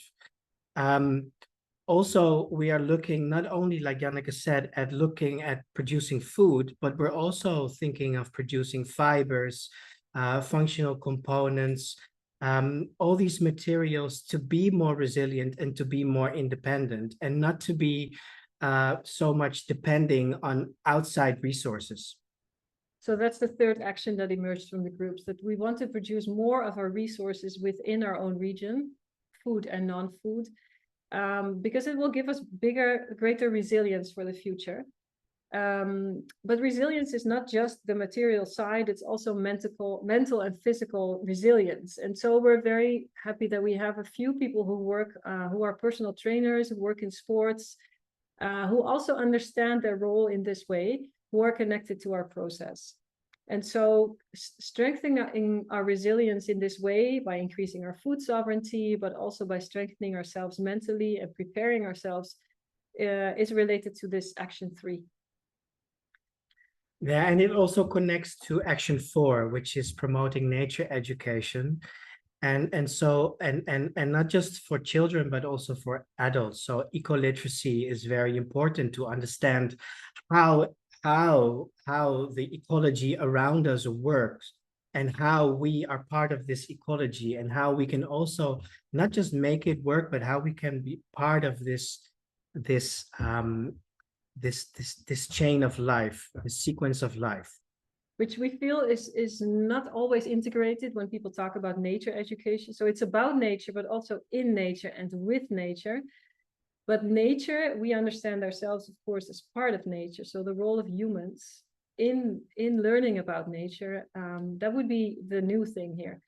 Speaker 3: Also, we are looking not only, like Janneke said, at looking at producing food, but we're also thinking of producing fibers, functional components, all these materials to be more resilient and to be more independent and not to be so much depending on outside resources.
Speaker 2: So that's the third action that emerged from the groups, that we want to produce more of our resources within our own region, food and non-food, because it will give us greater resilience for the future. But resilience is not just the material side, it's also mental and physical resilience. And so we're very happy that we have a few people who are personal trainers, who work in sports, who also understand their role in this way, who are connected to our process. And so strengthening our resilience in this way by increasing our food sovereignty, but also by strengthening ourselves mentally and preparing ourselves is related to this action 3.
Speaker 3: Yeah, and it also connects to action 4, which is promoting nature education. And not just for children, but also for adults. So eco-literacy is very important to understand how the ecology around us works and how we are part of this ecology and how we can also not just make it work, but how we can be part of this chain of life, this sequence of life.
Speaker 2: Which we feel is not always integrated when people talk about nature education. So it's about nature, but also in nature and with nature. But nature, we understand ourselves, of course, as part of nature. So the role of humans in learning about nature, that would be the new thing here.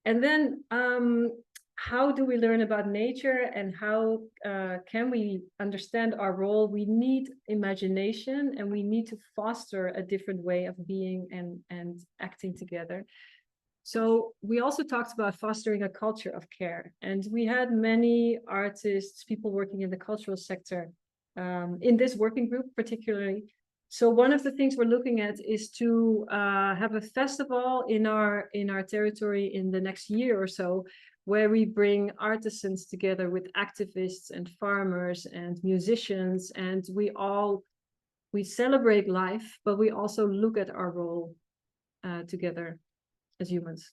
Speaker 2: And then how do we learn about nature and how can we understand our role? We need imagination and we need to foster a different way of being and acting together. So we also talked about fostering a culture of care. And we had many artists, people working in the cultural sector in this working group particularly. So one of the things we're looking at is to have a festival in our territory in the next year or so, where we bring artisans together with activists and farmers and musicians, and we celebrate life, but we also look at our role together as humans.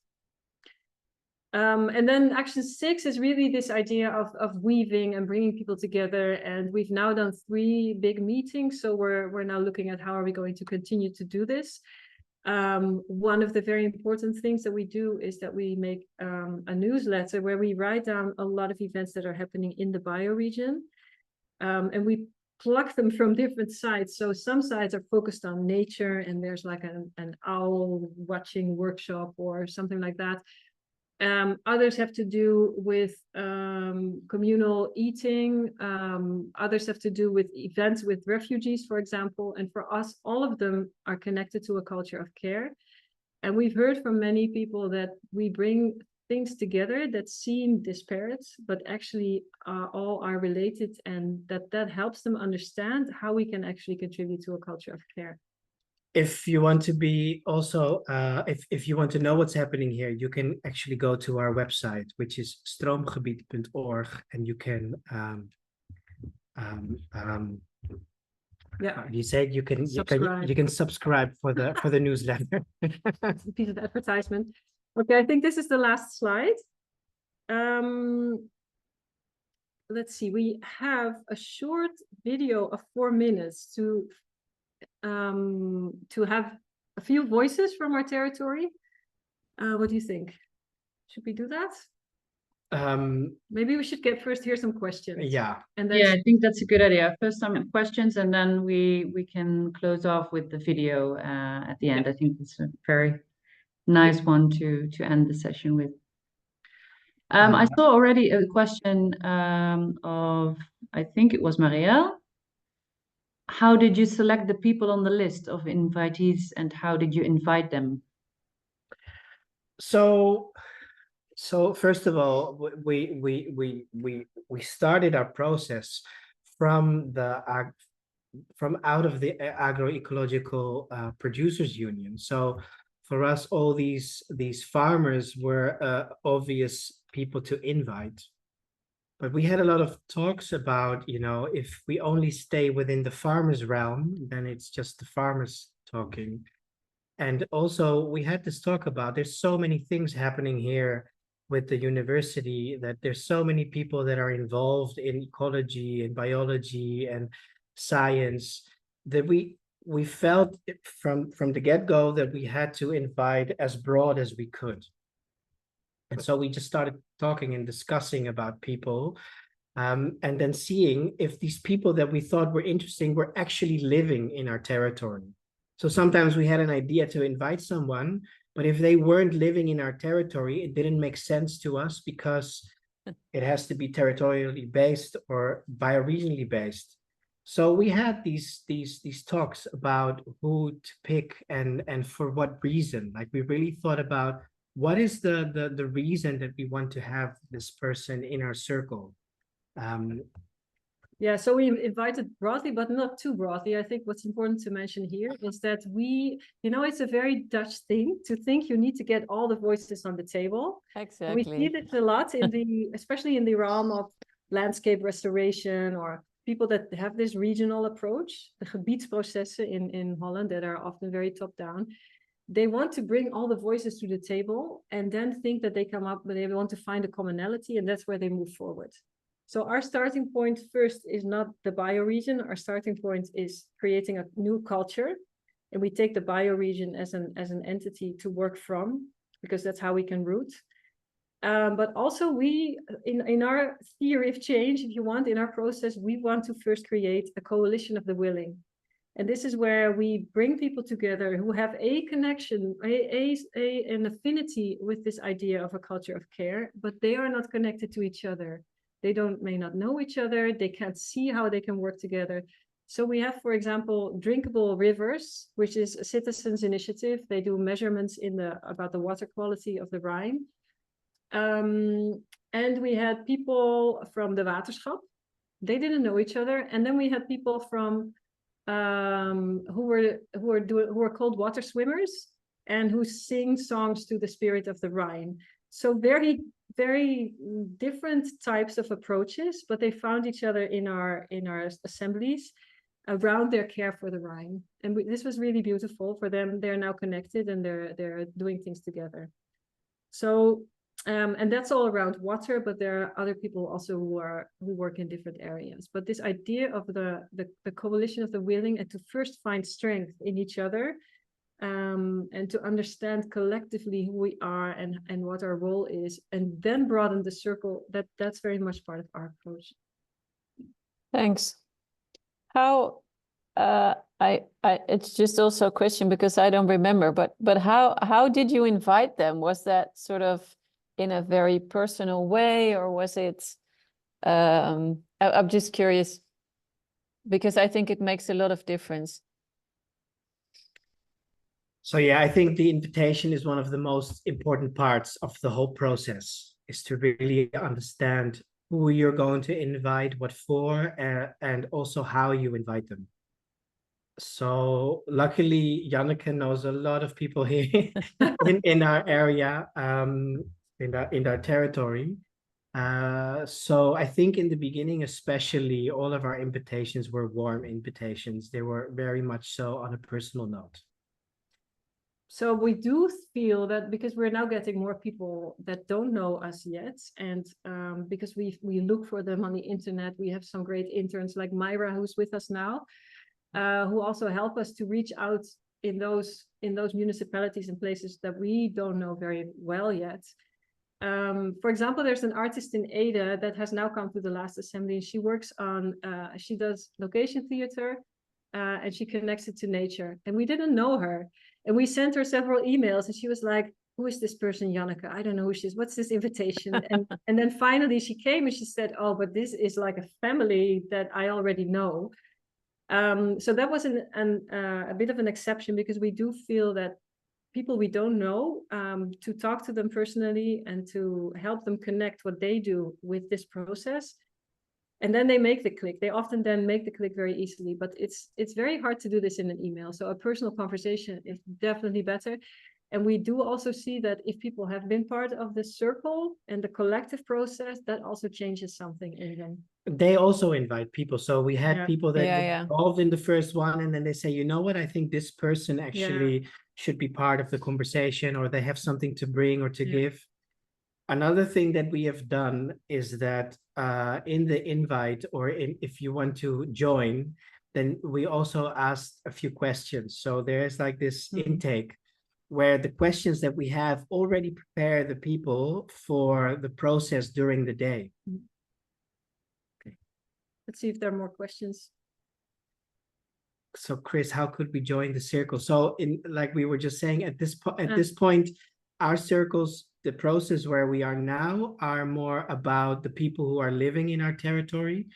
Speaker 2: And then action 6 is really this idea of weaving and bringing people together. And we've now done 3 big meetings. So we're now looking at how are we going to continue to do this. One of the very important things that we do is that we make a newsletter where we write down a lot of events that are happening in the bioregion. And we pluck them from different sites. So some sites are focused on nature and there's like an owl watching workshop or something like that. Others have to do with communal eating. Others have to do with events with refugees, for example. And for us, all of them are connected to a culture of care. And we've heard from many people that we bring things together that seem disparate, but actually all are related, and that helps them understand how we can actually contribute to a culture of care.
Speaker 3: If you want to be also, if you want to know what's happening here, you can actually go to our website, which is stroomgebied.org, and you can
Speaker 2: yeah,
Speaker 3: you said you can subscribe for the newsletter.
Speaker 2: It's a piece of advertisement. Okay, I think this is the last slide. Let's see, we have a short video of 4 minutes to have a few voices from our territory. What do you think? Should we do that? Maybe we should first hear some questions.
Speaker 3: Yeah.
Speaker 2: And then
Speaker 1: yeah, I think that's a good idea. First some questions, and then we can close off with the video at the end.
Speaker 2: Yeah.
Speaker 1: I think it's a very nice one to end the session with. I saw already a question of, I think it was Marielle. How did you select the people on the list of invitees, and how did you invite them?
Speaker 3: So first of all, we started our process from out of the agroecological producers union. So for us, all these farmers were obvious people to invite. But we had a lot of talks about, if we only stay within the farmers realm, then it's just the farmers talking. And also we had this talk about, there's so many things happening here with the university, that there's so many people that are involved in ecology and biology and science, that we felt from the get-go that we had to invite as broad as we could. And so we just started talking and discussing about people, and then seeing if these people that we thought were interesting were actually living in our territory. So sometimes we had an idea to invite someone, but if they weren't living in our territory, it didn't make sense to us, because it has to be territorially based or bioregionally based. So we had these talks about who to pick and for what reason. Like, we really thought about, what is the reason that we want to have this person in our circle?
Speaker 2: Yeah, so we invited broadly, but not too broadly. I think what's important to mention here is that it's a very Dutch thing to think you need to get all the voices on the table.
Speaker 12: Exactly.
Speaker 2: And we see this a lot especially in the realm of landscape restoration, or people that have this regional approach, the gebiedsprocessen in Holland that are often very top down. They want to bring all the voices to the table and then think that they want to find a commonality, and that's where they move forward. So our starting point first is not the bioregion. Our starting point is creating a new culture, and we take the bioregion as an entity to work from, because that's how we can root. But also we, in our theory of change, if you want, in our process, we want to first create a coalition of the willing. And this is where we bring people together who have a connection, an affinity with this idea of a culture of care, but they are not connected to each other. They may not know each other. They can't see how they can work together. So we have, for example, Drinkable Rivers, which is a citizens' initiative. They do measurements about the water quality of the Rhine. And we had people from the Waterschap. They didn't know each other. And then we had people from who were called water swimmers, and who sing songs to the spirit of the Rhine. So very, very different types of approaches, but they found each other in our assemblies around their care for the Rhine. And this was really beautiful for them. They're now connected, and they're doing things together. So and that's all around water, but there are other people also who work in different areas. But this idea of the coalition of the willing, and to first find strength in each other, and to understand collectively who we are and what our role is, and then broaden the circle, that's very much part of our approach.
Speaker 12: Thanks. How it's just also a question because I don't remember, but how did you invite them? Was that sort of in a very personal way, or was it, I'm just curious, because I think it makes a lot of difference.
Speaker 3: So yeah, I think the invitation is one of the most important parts of the whole process, is to really understand who you're going to invite, what for, and also how you invite them. So luckily, Janneke knows a lot of people here in our area, in our territory. So I think in the beginning, especially, all of our invitations were warm invitations. They were very much so on a personal note.
Speaker 2: So we do feel that because we're now getting more people that don't know us yet, and because we look for them on the internet, we have some great interns like Myra, who's with us now, who also help us to reach out in those municipalities and places that we don't know very well yet. For example, there's an artist in Ada that has now come to the last assembly. She works on, she does location theater, and she connects it to nature. And we didn't know her. And we sent her several emails and she was like, who is this person, Janneke? I don't know who she is. What's this invitation? And then finally she came and she said, oh, but this is like a family that I already know. So that was a bit of an exception, because we do feel that people we don't know, to talk to them personally and to help them connect what they do with this process. And then they make the click. They often then make the click very easily, but it's very hard to do this in an email. So a personal conversation is definitely better. And we do also see that if people have been part of the circle and the collective process, that also changes something in them.
Speaker 3: They also invite people. So we had people that were
Speaker 12: Yeah.
Speaker 3: involved in the first one, and then they say, you know what, I think this person actually should be part of the conversation, or they have something to bring or to give. Another thing that we have done is that in the invite, or if you want to join, then we also asked a few questions. So there's like this intake where the questions that we have already prepare the people for the process during the day.
Speaker 2: Okay. Let's see if there are more questions.
Speaker 3: So Chris, how could we join the circle? So like we were just saying, at this point, our circles, the process where we are now, are more about the people who are living in our territory.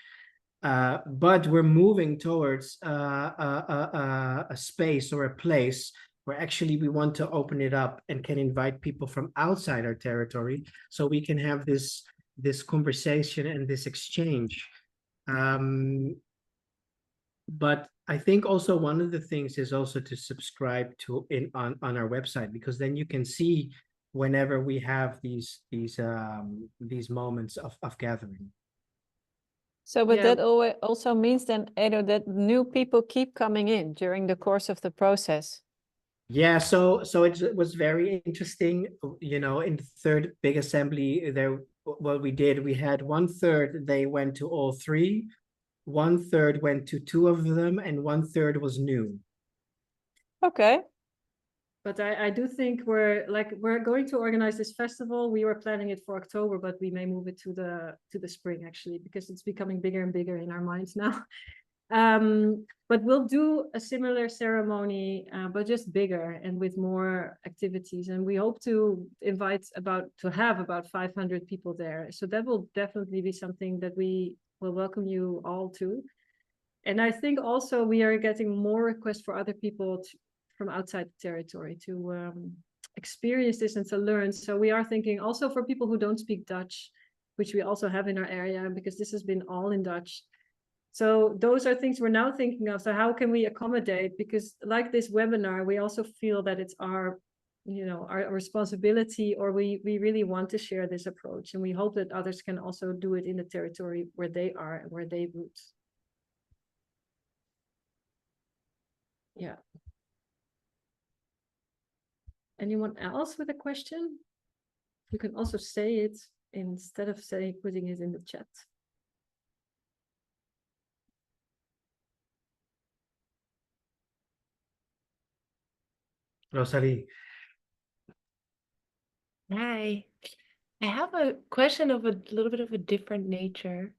Speaker 3: But we're moving towards a space or a place where actually we want to open it up and can invite people from outside our territory, so we can have this conversation and this exchange. But I think also one of the things is also to subscribe to on our website, because then you can see whenever we have these moments of gathering.
Speaker 12: So, but that also means then, Edo, that new people keep coming in during the course of the process.
Speaker 3: Yeah, so it was very interesting. You know, in the third big assembly, what we did, we had 1/3 they went to all three, 1/3 went to two of them, and 1/3 was new.
Speaker 12: Okay.
Speaker 2: But I do think we're going to organize this festival. We were planning it for October, but we may move it to the spring, actually, because it's becoming bigger and bigger in our minds now. But we'll do a similar ceremony, but just bigger and with more activities. And we hope to have about 500 people there. So that will definitely be something that we will welcome you all to. And I think also we are getting more requests for other people from outside the territory to experience this and to learn. So we are thinking also for people who don't speak Dutch, which we also have in our area, because this has been all in Dutch. So those are things we're now thinking of. So how can we accommodate? Because like this webinar, we also feel that it's our responsibility, or we really want to share this approach. And we hope that others can also do it in the territory where they are and where they root. Yeah. Anyone else with a question? You can also say it instead of putting it in the chat.
Speaker 3: Rosalie.
Speaker 10: Hi. I have a question of a little bit of a different nature.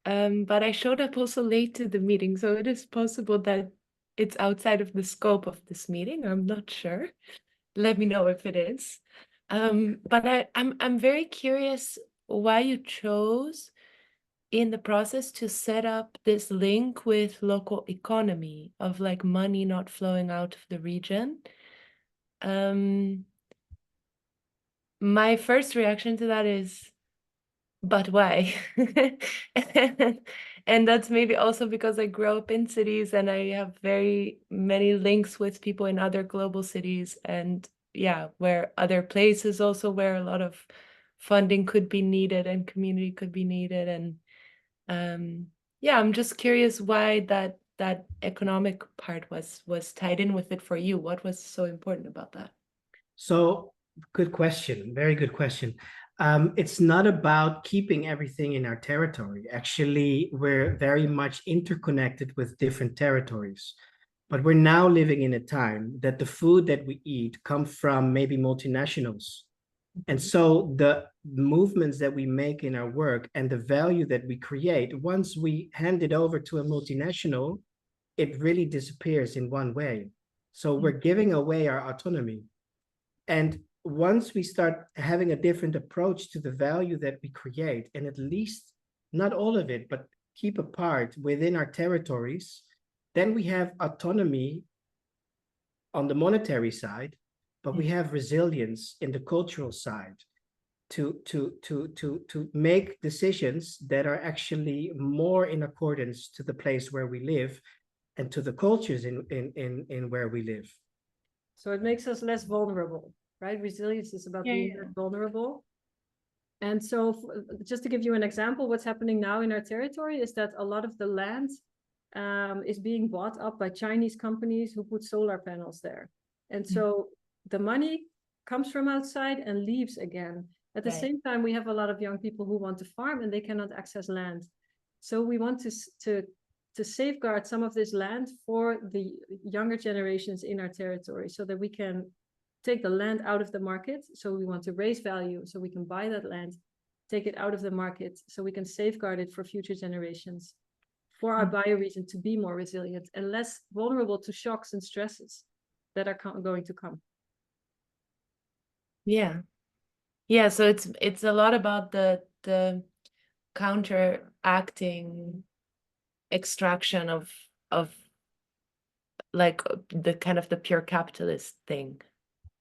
Speaker 10: But I showed up also late to the meeting, so it is possible that it's outside of the scope of this meeting. I'm not sure. Let me know if it is. But I'm very curious why you chose in the process to set up this link with local economy of like money not flowing out of the region. My first reaction to that is, but why? And that's maybe also because I grew up in cities and I have very many links with people in other global cities, and yeah, where other places also where a lot of funding could be needed and community could be needed. And yeah, I'm just curious why that economic part was tied in with it for you. What was so important about that?
Speaker 3: So good question, very good question. It's not about keeping everything in our territory. Actually, we're very much interconnected with different territories. But we're now living in a time that the food that we eat come from maybe multinationals. And so the movements that we make in our work and the value that we create, once we hand it over to a multinational, it really disappears in one way. So we're giving away our autonomy. And once we start having a different approach to the value that we create, and at least not all of it, but keep a part within our territories, then we have autonomy on the monetary side, but we have resilience in the cultural side to make decisions that are actually more in accordance to the place where we live and to the cultures in where we live.
Speaker 2: So it makes us less vulnerable, right? Resilience is about being less vulnerable. And so just to give you an example, what's happening now in our territory is that a lot of the land is being bought up by Chinese companies who put solar panels there. And so the money comes from outside and leaves again. At the same time, we have a lot of young people who want to farm and they cannot access land. So we want to safeguard some of this land for the younger generations in our territory so that we can take the land out of the market. So we want to raise value so we can buy that land, take it out of the market so we can safeguard it for future generations, for our bioregion to be more resilient and less vulnerable to shocks and stresses that are going to come.
Speaker 10: Yeah, so it's a lot about the counteracting extraction of like the kind of the pure capitalist thing.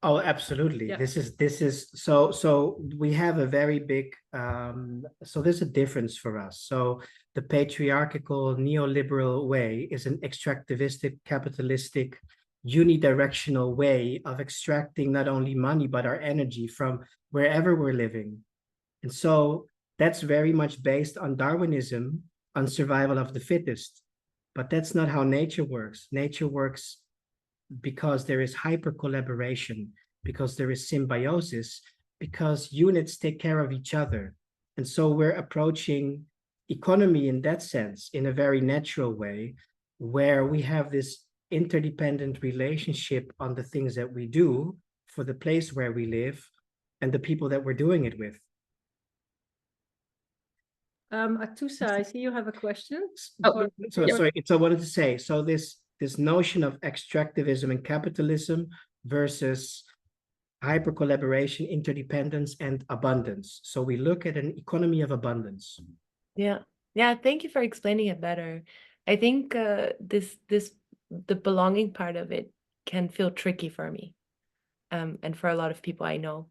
Speaker 3: Oh, absolutely.
Speaker 2: Yeah.
Speaker 3: This is so we have a very big so there's a difference for us. So the patriarchal neoliberal way is an extractivistic, capitalistic, unidirectional way of extracting not only money but our energy from wherever we're living. And so that's very much based on Darwinism, on survival of the fittest. But that's not how nature works. Nature works because there is hyper collaboration, because there is symbiosis, because units take care of each other. And so we're approaching economy in that sense in a very natural way, where we have this interdependent relationship on the things that we do for the place where we live and the people that we're doing it with.
Speaker 2: Atusa, I see you have a question.
Speaker 3: Sorry, I wanted to say, so this notion of extractivism and capitalism versus hyper collaboration, interdependence, and abundance. So we look at an economy of abundance.
Speaker 10: Yeah, thank you for explaining it better. I think the belonging part of it can feel tricky for me, and for a lot of people I know.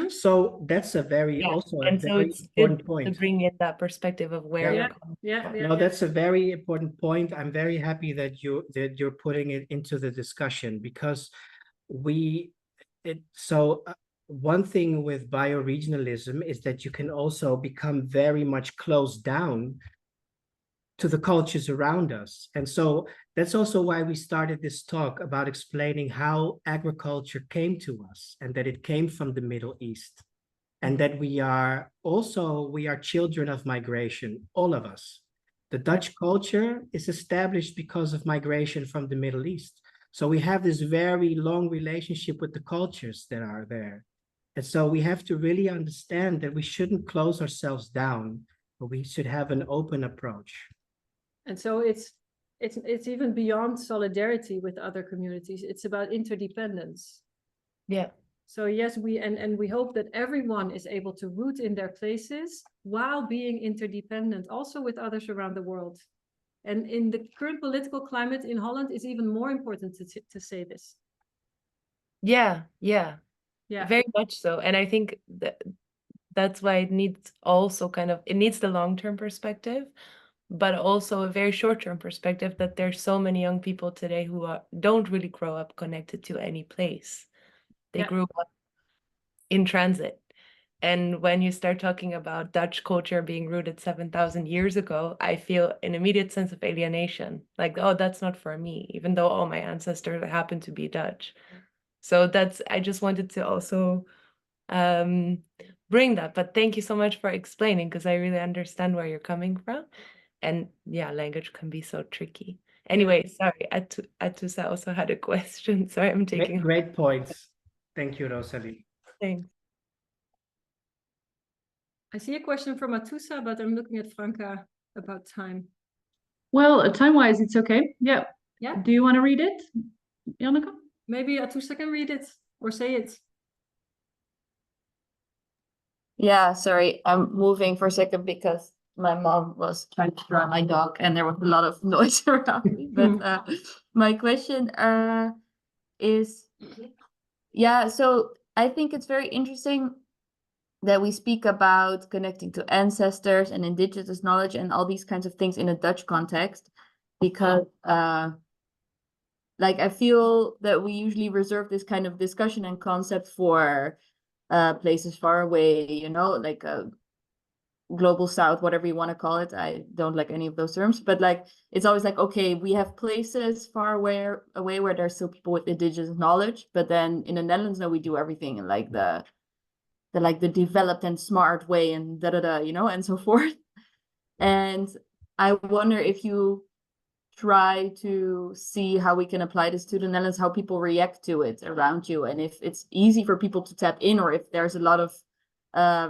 Speaker 3: So that's a very important point
Speaker 10: to bring in that perspective of where you're coming from.
Speaker 3: No, that's a very important point. I'm very happy that you're putting it into the discussion, because one thing with bioregionalism is that you can also become very much closed down to the cultures around us. And so that's also why we started this talk about explaining how agriculture came to us, and that it came from the Middle East, and that we are children of migration, all of us. The Dutch culture is established because of migration from the Middle East. So we have this very long relationship with the cultures that are there. And so we have to really understand that we shouldn't close ourselves down, but we should have an open approach.
Speaker 2: And so it's even beyond solidarity with other communities. It's about interdependence.
Speaker 10: Yeah.
Speaker 2: So yes, we hope that everyone is able to root in their places while being interdependent, also with others around the world. And in the current political climate in Holland, it's even more important to say this.
Speaker 10: Yeah, yeah,
Speaker 2: Yeah.
Speaker 10: very much so. And I think that's why it needs also it needs the long-term perspective, but also a very short-term perspective, that there's so many young people today who don't really grow up connected to any place. They grew up in transit. And when you start talking about Dutch culture being rooted 7,000 years ago, I feel an immediate sense of alienation. Like, oh, that's not for me, even though all my ancestors happen to be Dutch. So I just wanted to also bring that. But thank you so much for explaining, because I really understand where you're coming from. And yeah, language can be so tricky. Anyway, sorry, Atusa also had a question. Sorry, I'm taking...
Speaker 3: Great points. Thank you, Rosalie.
Speaker 10: Thanks.
Speaker 2: I see a question from Atusa, but I'm looking at Franca about time.
Speaker 1: Well, time-wise, it's okay. Yeah.
Speaker 2: Yeah.
Speaker 1: Do you want to read it, Janneke?
Speaker 2: Maybe Atusa can read it or say it.
Speaker 5: Yeah, sorry, I'm moving for a second because my mom was trying to draw my dog and there was a lot of noise around me. But my question is, yeah, so I think it's very interesting that we speak about connecting to ancestors and indigenous knowledge and all these kinds of things in a Dutch context, because like I feel that we usually reserve this kind of discussion and concept for places far away, you know, like global south, whatever you want to call it. I don't like any of those terms, but like it's always like, okay, we have places far away where there's still people with indigenous knowledge, but then in the Netherlands, no, we do everything in like the developed and smart way and you know, and so forth. And I wonder if you try to see how we can apply this to the Netherlands, how people react to it around you, and if it's easy for people to tap in, or if there's a lot of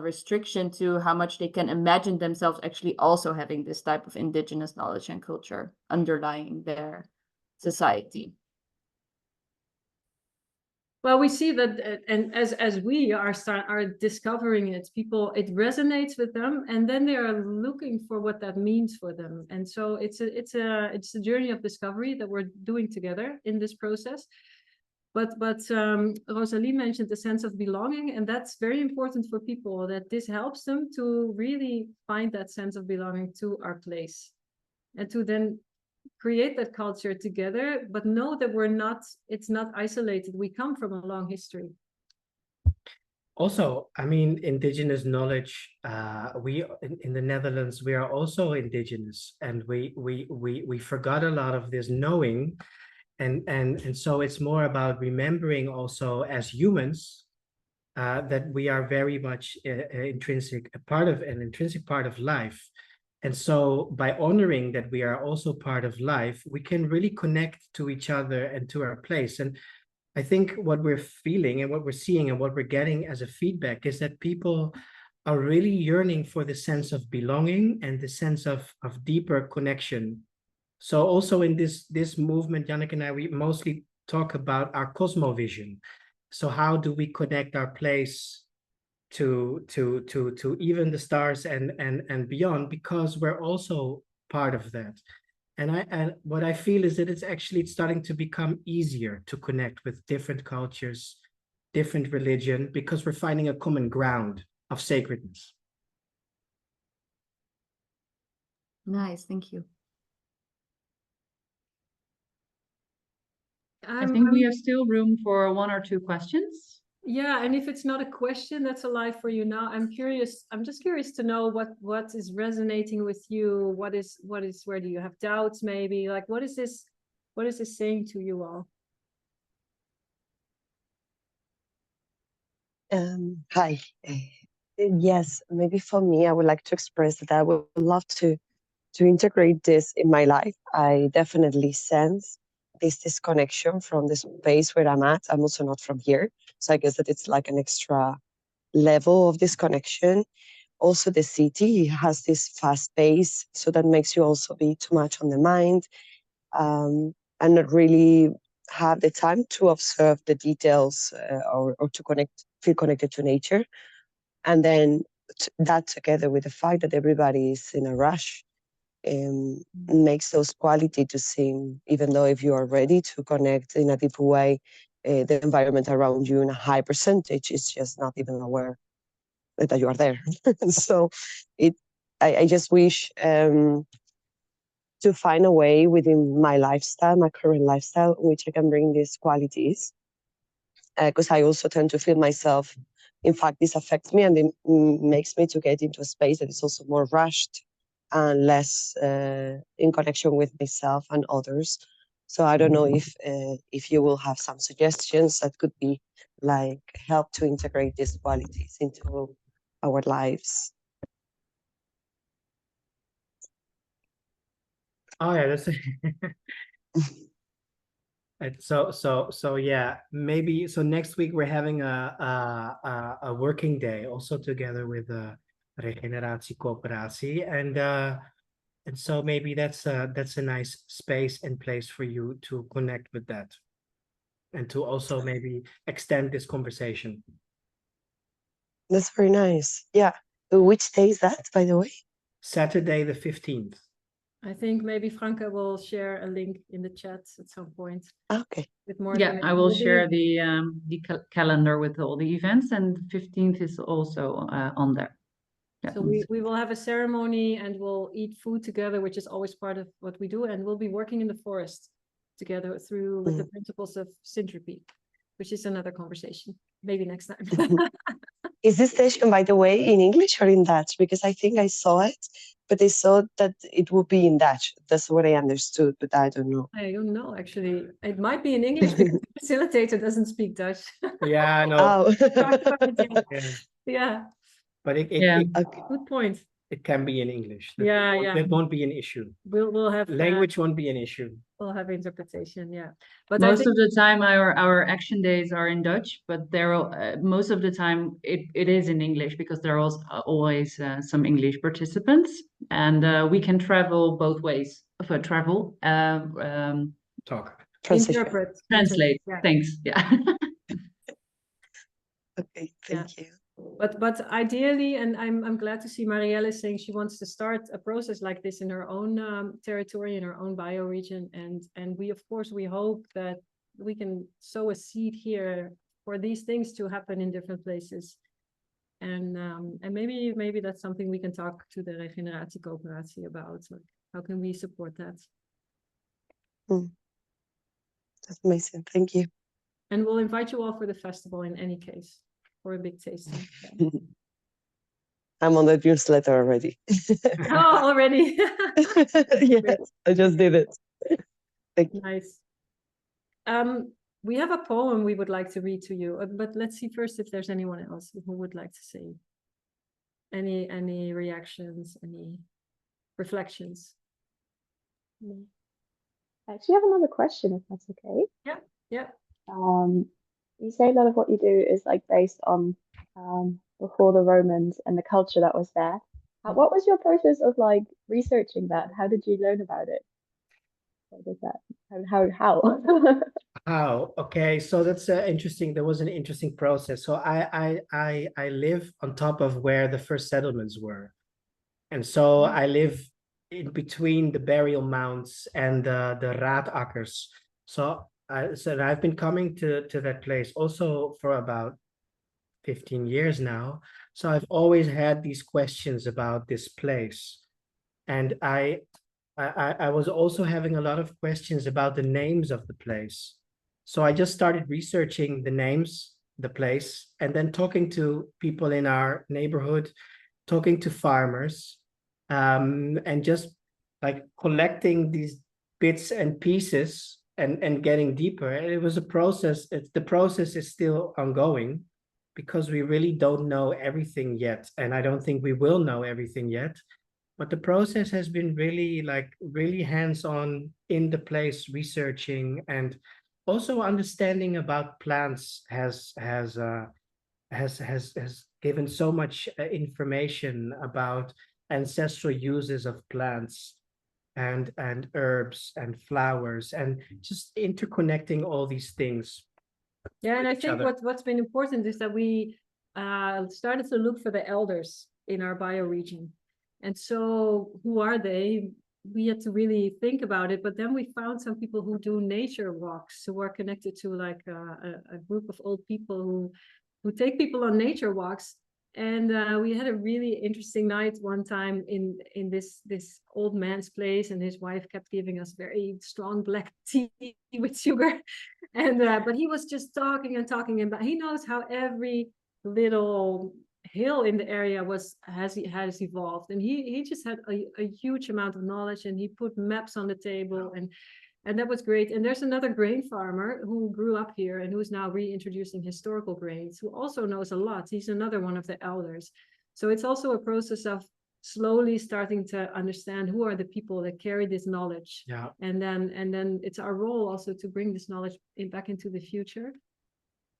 Speaker 5: restriction to how much they can imagine themselves actually also having this type of indigenous knowledge and culture underlying their society.
Speaker 2: Well, we see that, and as we are discovering it, it resonates with them, and then they are looking for what that means for them. And so it's a journey of discovery that we're doing together in this process. But Rosalie mentioned the sense of belonging, and that's very important for people, that this helps them to really find that sense of belonging to our place, and to then create that culture together, but know that it's not isolated. We come from a long history.
Speaker 3: Also, I mean, indigenous knowledge, we in the Netherlands, we are also indigenous, and we forgot a lot of this knowing. And so it's more about remembering also as humans that we are very much an intrinsic part of life. And so by honoring that we are also part of life, we can really connect to each other and to our place. And I think what we're feeling and what we're seeing and what we're getting as a feedback is that people are really yearning for the sense of belonging and the sense of deeper connection. So also in this movement, Janneke and I, we mostly talk about our cosmovision. So how do we connect our place to even the stars and beyond, because we're also part of that. And what I feel is that it's starting to become easier to connect with different cultures, different religion, because we're finding a common ground of sacredness.
Speaker 5: Nice, thank you.
Speaker 1: I think we have still room for 1 or 2 questions.
Speaker 2: Yeah, and if it's not a question, that's alive for you now. I'm just curious to know what is resonating with you. What is where do you have doubts maybe? Like what is this saying to you all?
Speaker 8: Hi. Yes, maybe for me, I would like to express that I would love to integrate this in my life. I definitely sense this disconnection from the space where I'm at. I'm also not from here, so I guess that it's like an extra level of disconnection. Also, the city has this fast pace, so that makes you also be too much on the mind, and not really have the time to observe the details or to feel connected to nature. And then that together with the fact that everybody is in a rush makes those quality to seem, even though if you are ready to connect in a deeper way, the environment around you in a high percentage is just not even aware that you are there. So I just wish to find a way within my lifestyle, my current lifestyle, in which I can bring these qualities. Because I also tend to feel myself, in fact, this affects me and it makes me to get into a space that is also more rushed and less in connection with myself and others. So I don't know if you will have some suggestions that could be like help to integrate these qualities into our lives.
Speaker 3: Oh yeah, that's so yeah, maybe so next week we're having a working day also together with Regeneratie Coöperatie, and so maybe that's a nice space and place for you to connect with that and to also maybe extend this conversation.
Speaker 8: That's very nice. Yeah. Which day is that, by the way?
Speaker 3: Saturday the 15th.
Speaker 2: I think maybe Franca will share a link in the chat at some point.
Speaker 8: Okay.
Speaker 2: With more
Speaker 1: Yeah, I will
Speaker 2: maybe-
Speaker 1: share the calendar with all the events, and 15th is also on there. Yeah.
Speaker 2: So we will have a ceremony and we'll eat food together, which is always part of what we do. And we'll be working in the forest together with the principles of syntropy, which is another conversation. Maybe next time.
Speaker 8: Is this session, by the way, in English or in Dutch? Because I think I saw it, but I saw that it would be in Dutch. That's what I understood, but I don't know.
Speaker 2: I don't know, actually. It might be in English because the facilitator doesn't speak Dutch.
Speaker 3: Yeah, I know.
Speaker 8: Oh.
Speaker 2: Yeah.
Speaker 3: But
Speaker 2: Good point.
Speaker 3: It can be in English.
Speaker 2: Yeah.
Speaker 3: That won't be an issue.
Speaker 2: We'll have
Speaker 3: language won't be an issue.
Speaker 2: We'll have interpretation, yeah. But
Speaker 1: most of the time our action days are in Dutch, but most of the time it is in English because there are always some English participants, and we can travel both ways.
Speaker 3: Talk.
Speaker 1: Translate.
Speaker 2: Yeah.
Speaker 1: Thanks. Yeah.
Speaker 8: Okay, thank you.
Speaker 2: But ideally, and I'm glad to see Marielle saying she wants to start a process like this in her own territory, in her own bioregion, and we of course we hope that we can sow a seed here for these things to happen in different places, and maybe that's something we can talk to the Regeneratie Coöperatie about. Like, how can we support that?
Speaker 8: That's amazing. Thank you.
Speaker 2: And we'll invite you all for the festival in any case. For a big tasting.
Speaker 8: I'm on the newsletter already.
Speaker 2: Oh, already?
Speaker 8: Yes, I just did it. Thank you.
Speaker 2: Nice. We have a poem we would like to read to you, but let's see first if there's anyone else who would like to say any reactions, any reflections.
Speaker 4: I actually have another question, if that's okay.
Speaker 2: Yeah.
Speaker 4: You say a lot of what you do is like based on before the Romans and the culture that was there. What was your process of like researching that? How did you learn about it? What was that? How?
Speaker 3: Oh, okay. So that's interesting. There was an interesting process. So I live on top of where the first settlements were, and so I live in between the burial mounds and the raadakkers. So I've been coming to that place also for about 15 years now. So I've always had these questions about this place, and I was also having a lot of questions about the names of the place. So I just started researching the names, the place, and then talking to people in our neighborhood, talking to farmers, and just like collecting these bits and pieces and getting deeper. And it was a process. The process is still ongoing because we really don't know everything yet. And I don't think we will know everything yet. But the process has been really hands-on in the place, researching and also understanding about plants has given so much information about ancestral uses of plants. and herbs and flowers, and just interconnecting all these things.
Speaker 2: Yeah, and I
Speaker 3: each
Speaker 2: think
Speaker 3: other.
Speaker 2: what's been important is that we started to look for the elders in our bioregion. And so who are they? We had to really think about it, but then we found some people who do nature walks, who are connected to like a group of old people who take people on nature walks. And we had a really interesting night one time in this old man's place, and his wife kept giving us very strong black tea with sugar. And but he was just talking and talking, and he knows how every little hill in the area has evolved, and he just had a huge amount of knowledge, and he put maps on the table, and that was great. And there's another grain farmer who grew up here and who's now reintroducing historical grains, who also knows a lot. He's another one of the elders. So it's also a process of slowly starting to understand who are the people that carry this knowledge.
Speaker 3: Yeah.
Speaker 2: And then it's our role also to bring this knowledge back into the future.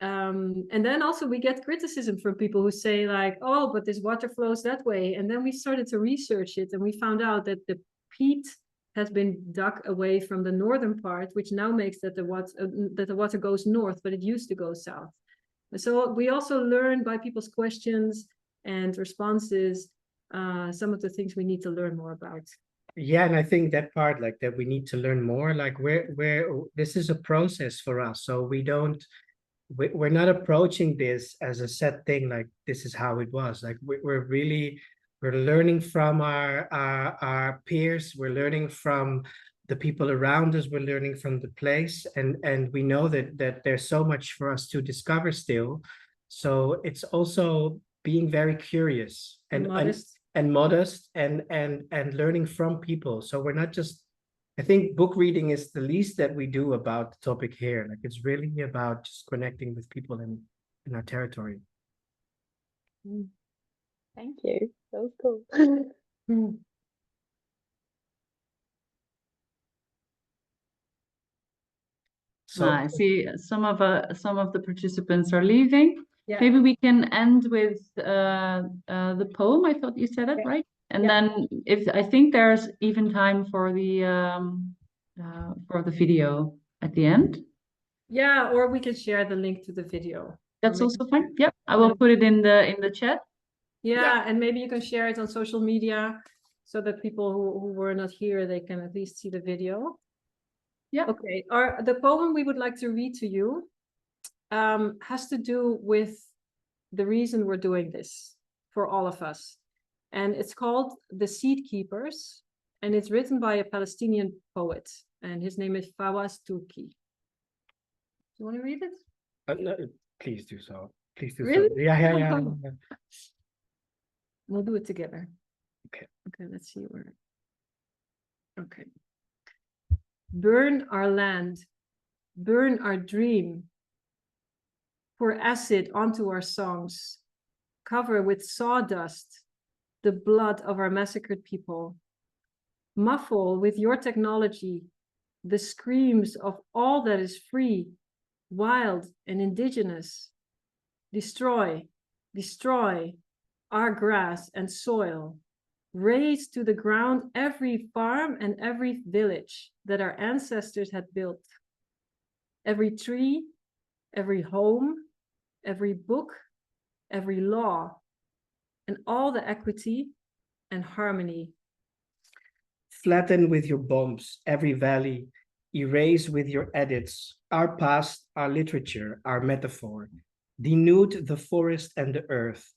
Speaker 2: And then also we get criticism from people who say like, oh, but this water flows that way. And then we started to research it, and we found out that the peat has been dug away from the northern part, which now makes that the water goes north, but it used to go south. And so we also learn by people's questions and responses some of the things we need to learn more about.
Speaker 3: Yeah, and I think that part, like that we need to learn more, like where this is a process for us. So we're not approaching this as a set thing, like this is how it was. Like we're learning from our peers, we're learning from the people around us, we're learning from the place, and we know that there's so much for us to discover still. So it's also being very curious and modest and learning from people. So we're not just, I think book reading is the least that we do about the topic here. Like it's really about just connecting with people in our territory.
Speaker 4: Thank you. That was cool.
Speaker 3: So
Speaker 1: I see some of the participants are leaving.
Speaker 2: Yeah.
Speaker 1: Maybe we can end with the poem. I thought you said it, right? And then I think there's even time for the video at the end.
Speaker 2: Yeah, or we can share the link to the video.
Speaker 1: That's also fine. Yep, I will put it in the chat.
Speaker 2: Yeah, and maybe you can share it on social media so that people who were not here, they can at least see the video.
Speaker 1: Yeah.
Speaker 2: Okay, the poem we would like to read to you has to do with the reason we're doing this for all of us. And it's called The Seed Keepers, and it's written by a Palestinian poet, and his name is Fawaz Turki. You want to read it?
Speaker 3: no, please do so. Please do
Speaker 2: Really?
Speaker 3: so. Yeah.
Speaker 2: We'll do it together.
Speaker 3: Okay.
Speaker 2: Okay, let's see where. Okay. Burn our land, burn our dream, pour acid onto our songs, cover with sawdust the blood of our massacred people, muffle with your technology the screams of all that is free, wild, and indigenous. Destroy our grass and soil. Raze to the ground every farm and every village that our ancestors had built. Every tree, every home, every book, every law, and all the equity and harmony.
Speaker 3: Flatten with your bombs every valley, erase with your edits our past, our literature, our metaphor. Denude the forest and the earth,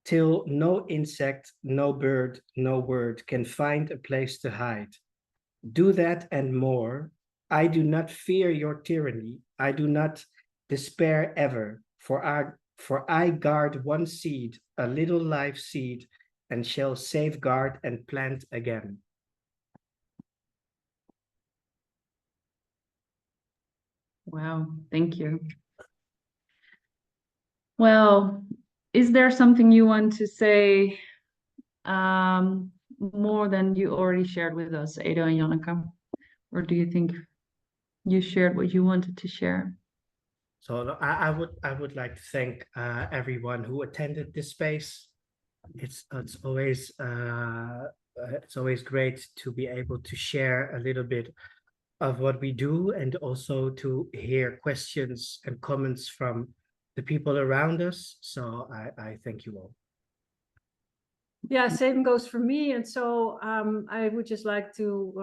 Speaker 3: till no insect, no bird, no word can find a place to hide. Do that and more. I do not fear your tyranny. I do not despair ever, for I guard one seed, a little life seed, and shall safeguard and plant again.
Speaker 1: Wow, thank you. Well, is there something you want to say more than you already shared with us, Edo and Janneke? Or do you think you shared what you wanted to share?
Speaker 3: So I would like to thank everyone who attended this space. It's always it's always great to be able to share a little bit of what we do, and also to hear questions and comments from the people around us. So I thank you all.
Speaker 2: Yeah, same goes for me. And so I would just like to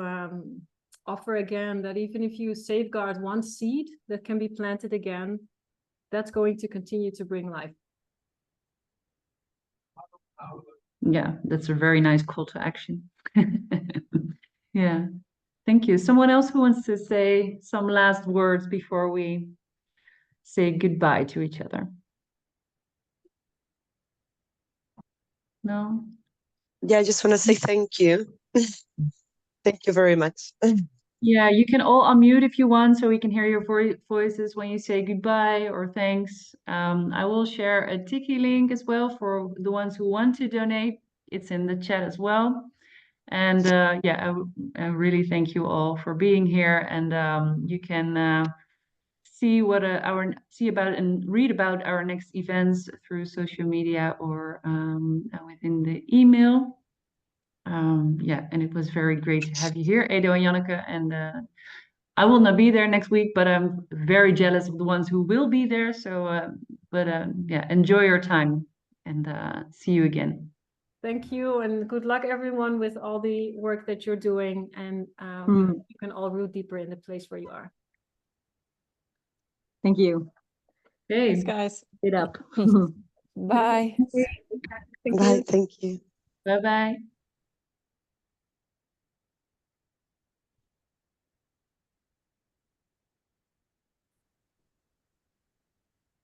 Speaker 2: offer again that even if you safeguard one seed that can be planted again, that's going to continue to bring life.
Speaker 1: Yeah, that's a very nice call to action. Yeah, thank you. Someone else who wants to say some last words before we say goodbye to each other? No?
Speaker 8: Yeah, I just want to say thank you. Thank you very much.
Speaker 1: Yeah, you can all unmute if you want, so we can hear your voices when you say goodbye or thanks. I will share a Tiki link as well for the ones who want to donate. It's in the chat as well. And yeah, I really thank you all for being here. And you can see what see about and read about our next events through social media or within the email. Yeah, and it was very great to have you here, Edo and Janneke. And I will not be there next week, but I'm very jealous of the ones who will be there. So, yeah, enjoy your time, and see you again.
Speaker 2: Thank you, and good luck everyone with all the work that you're doing, and you can all root deeper in the place where you are.
Speaker 1: Thank you. Okay,
Speaker 12: Thanks, guys.
Speaker 1: it up.
Speaker 12: Bye.
Speaker 8: Bye. Thank you.
Speaker 1: Bye bye.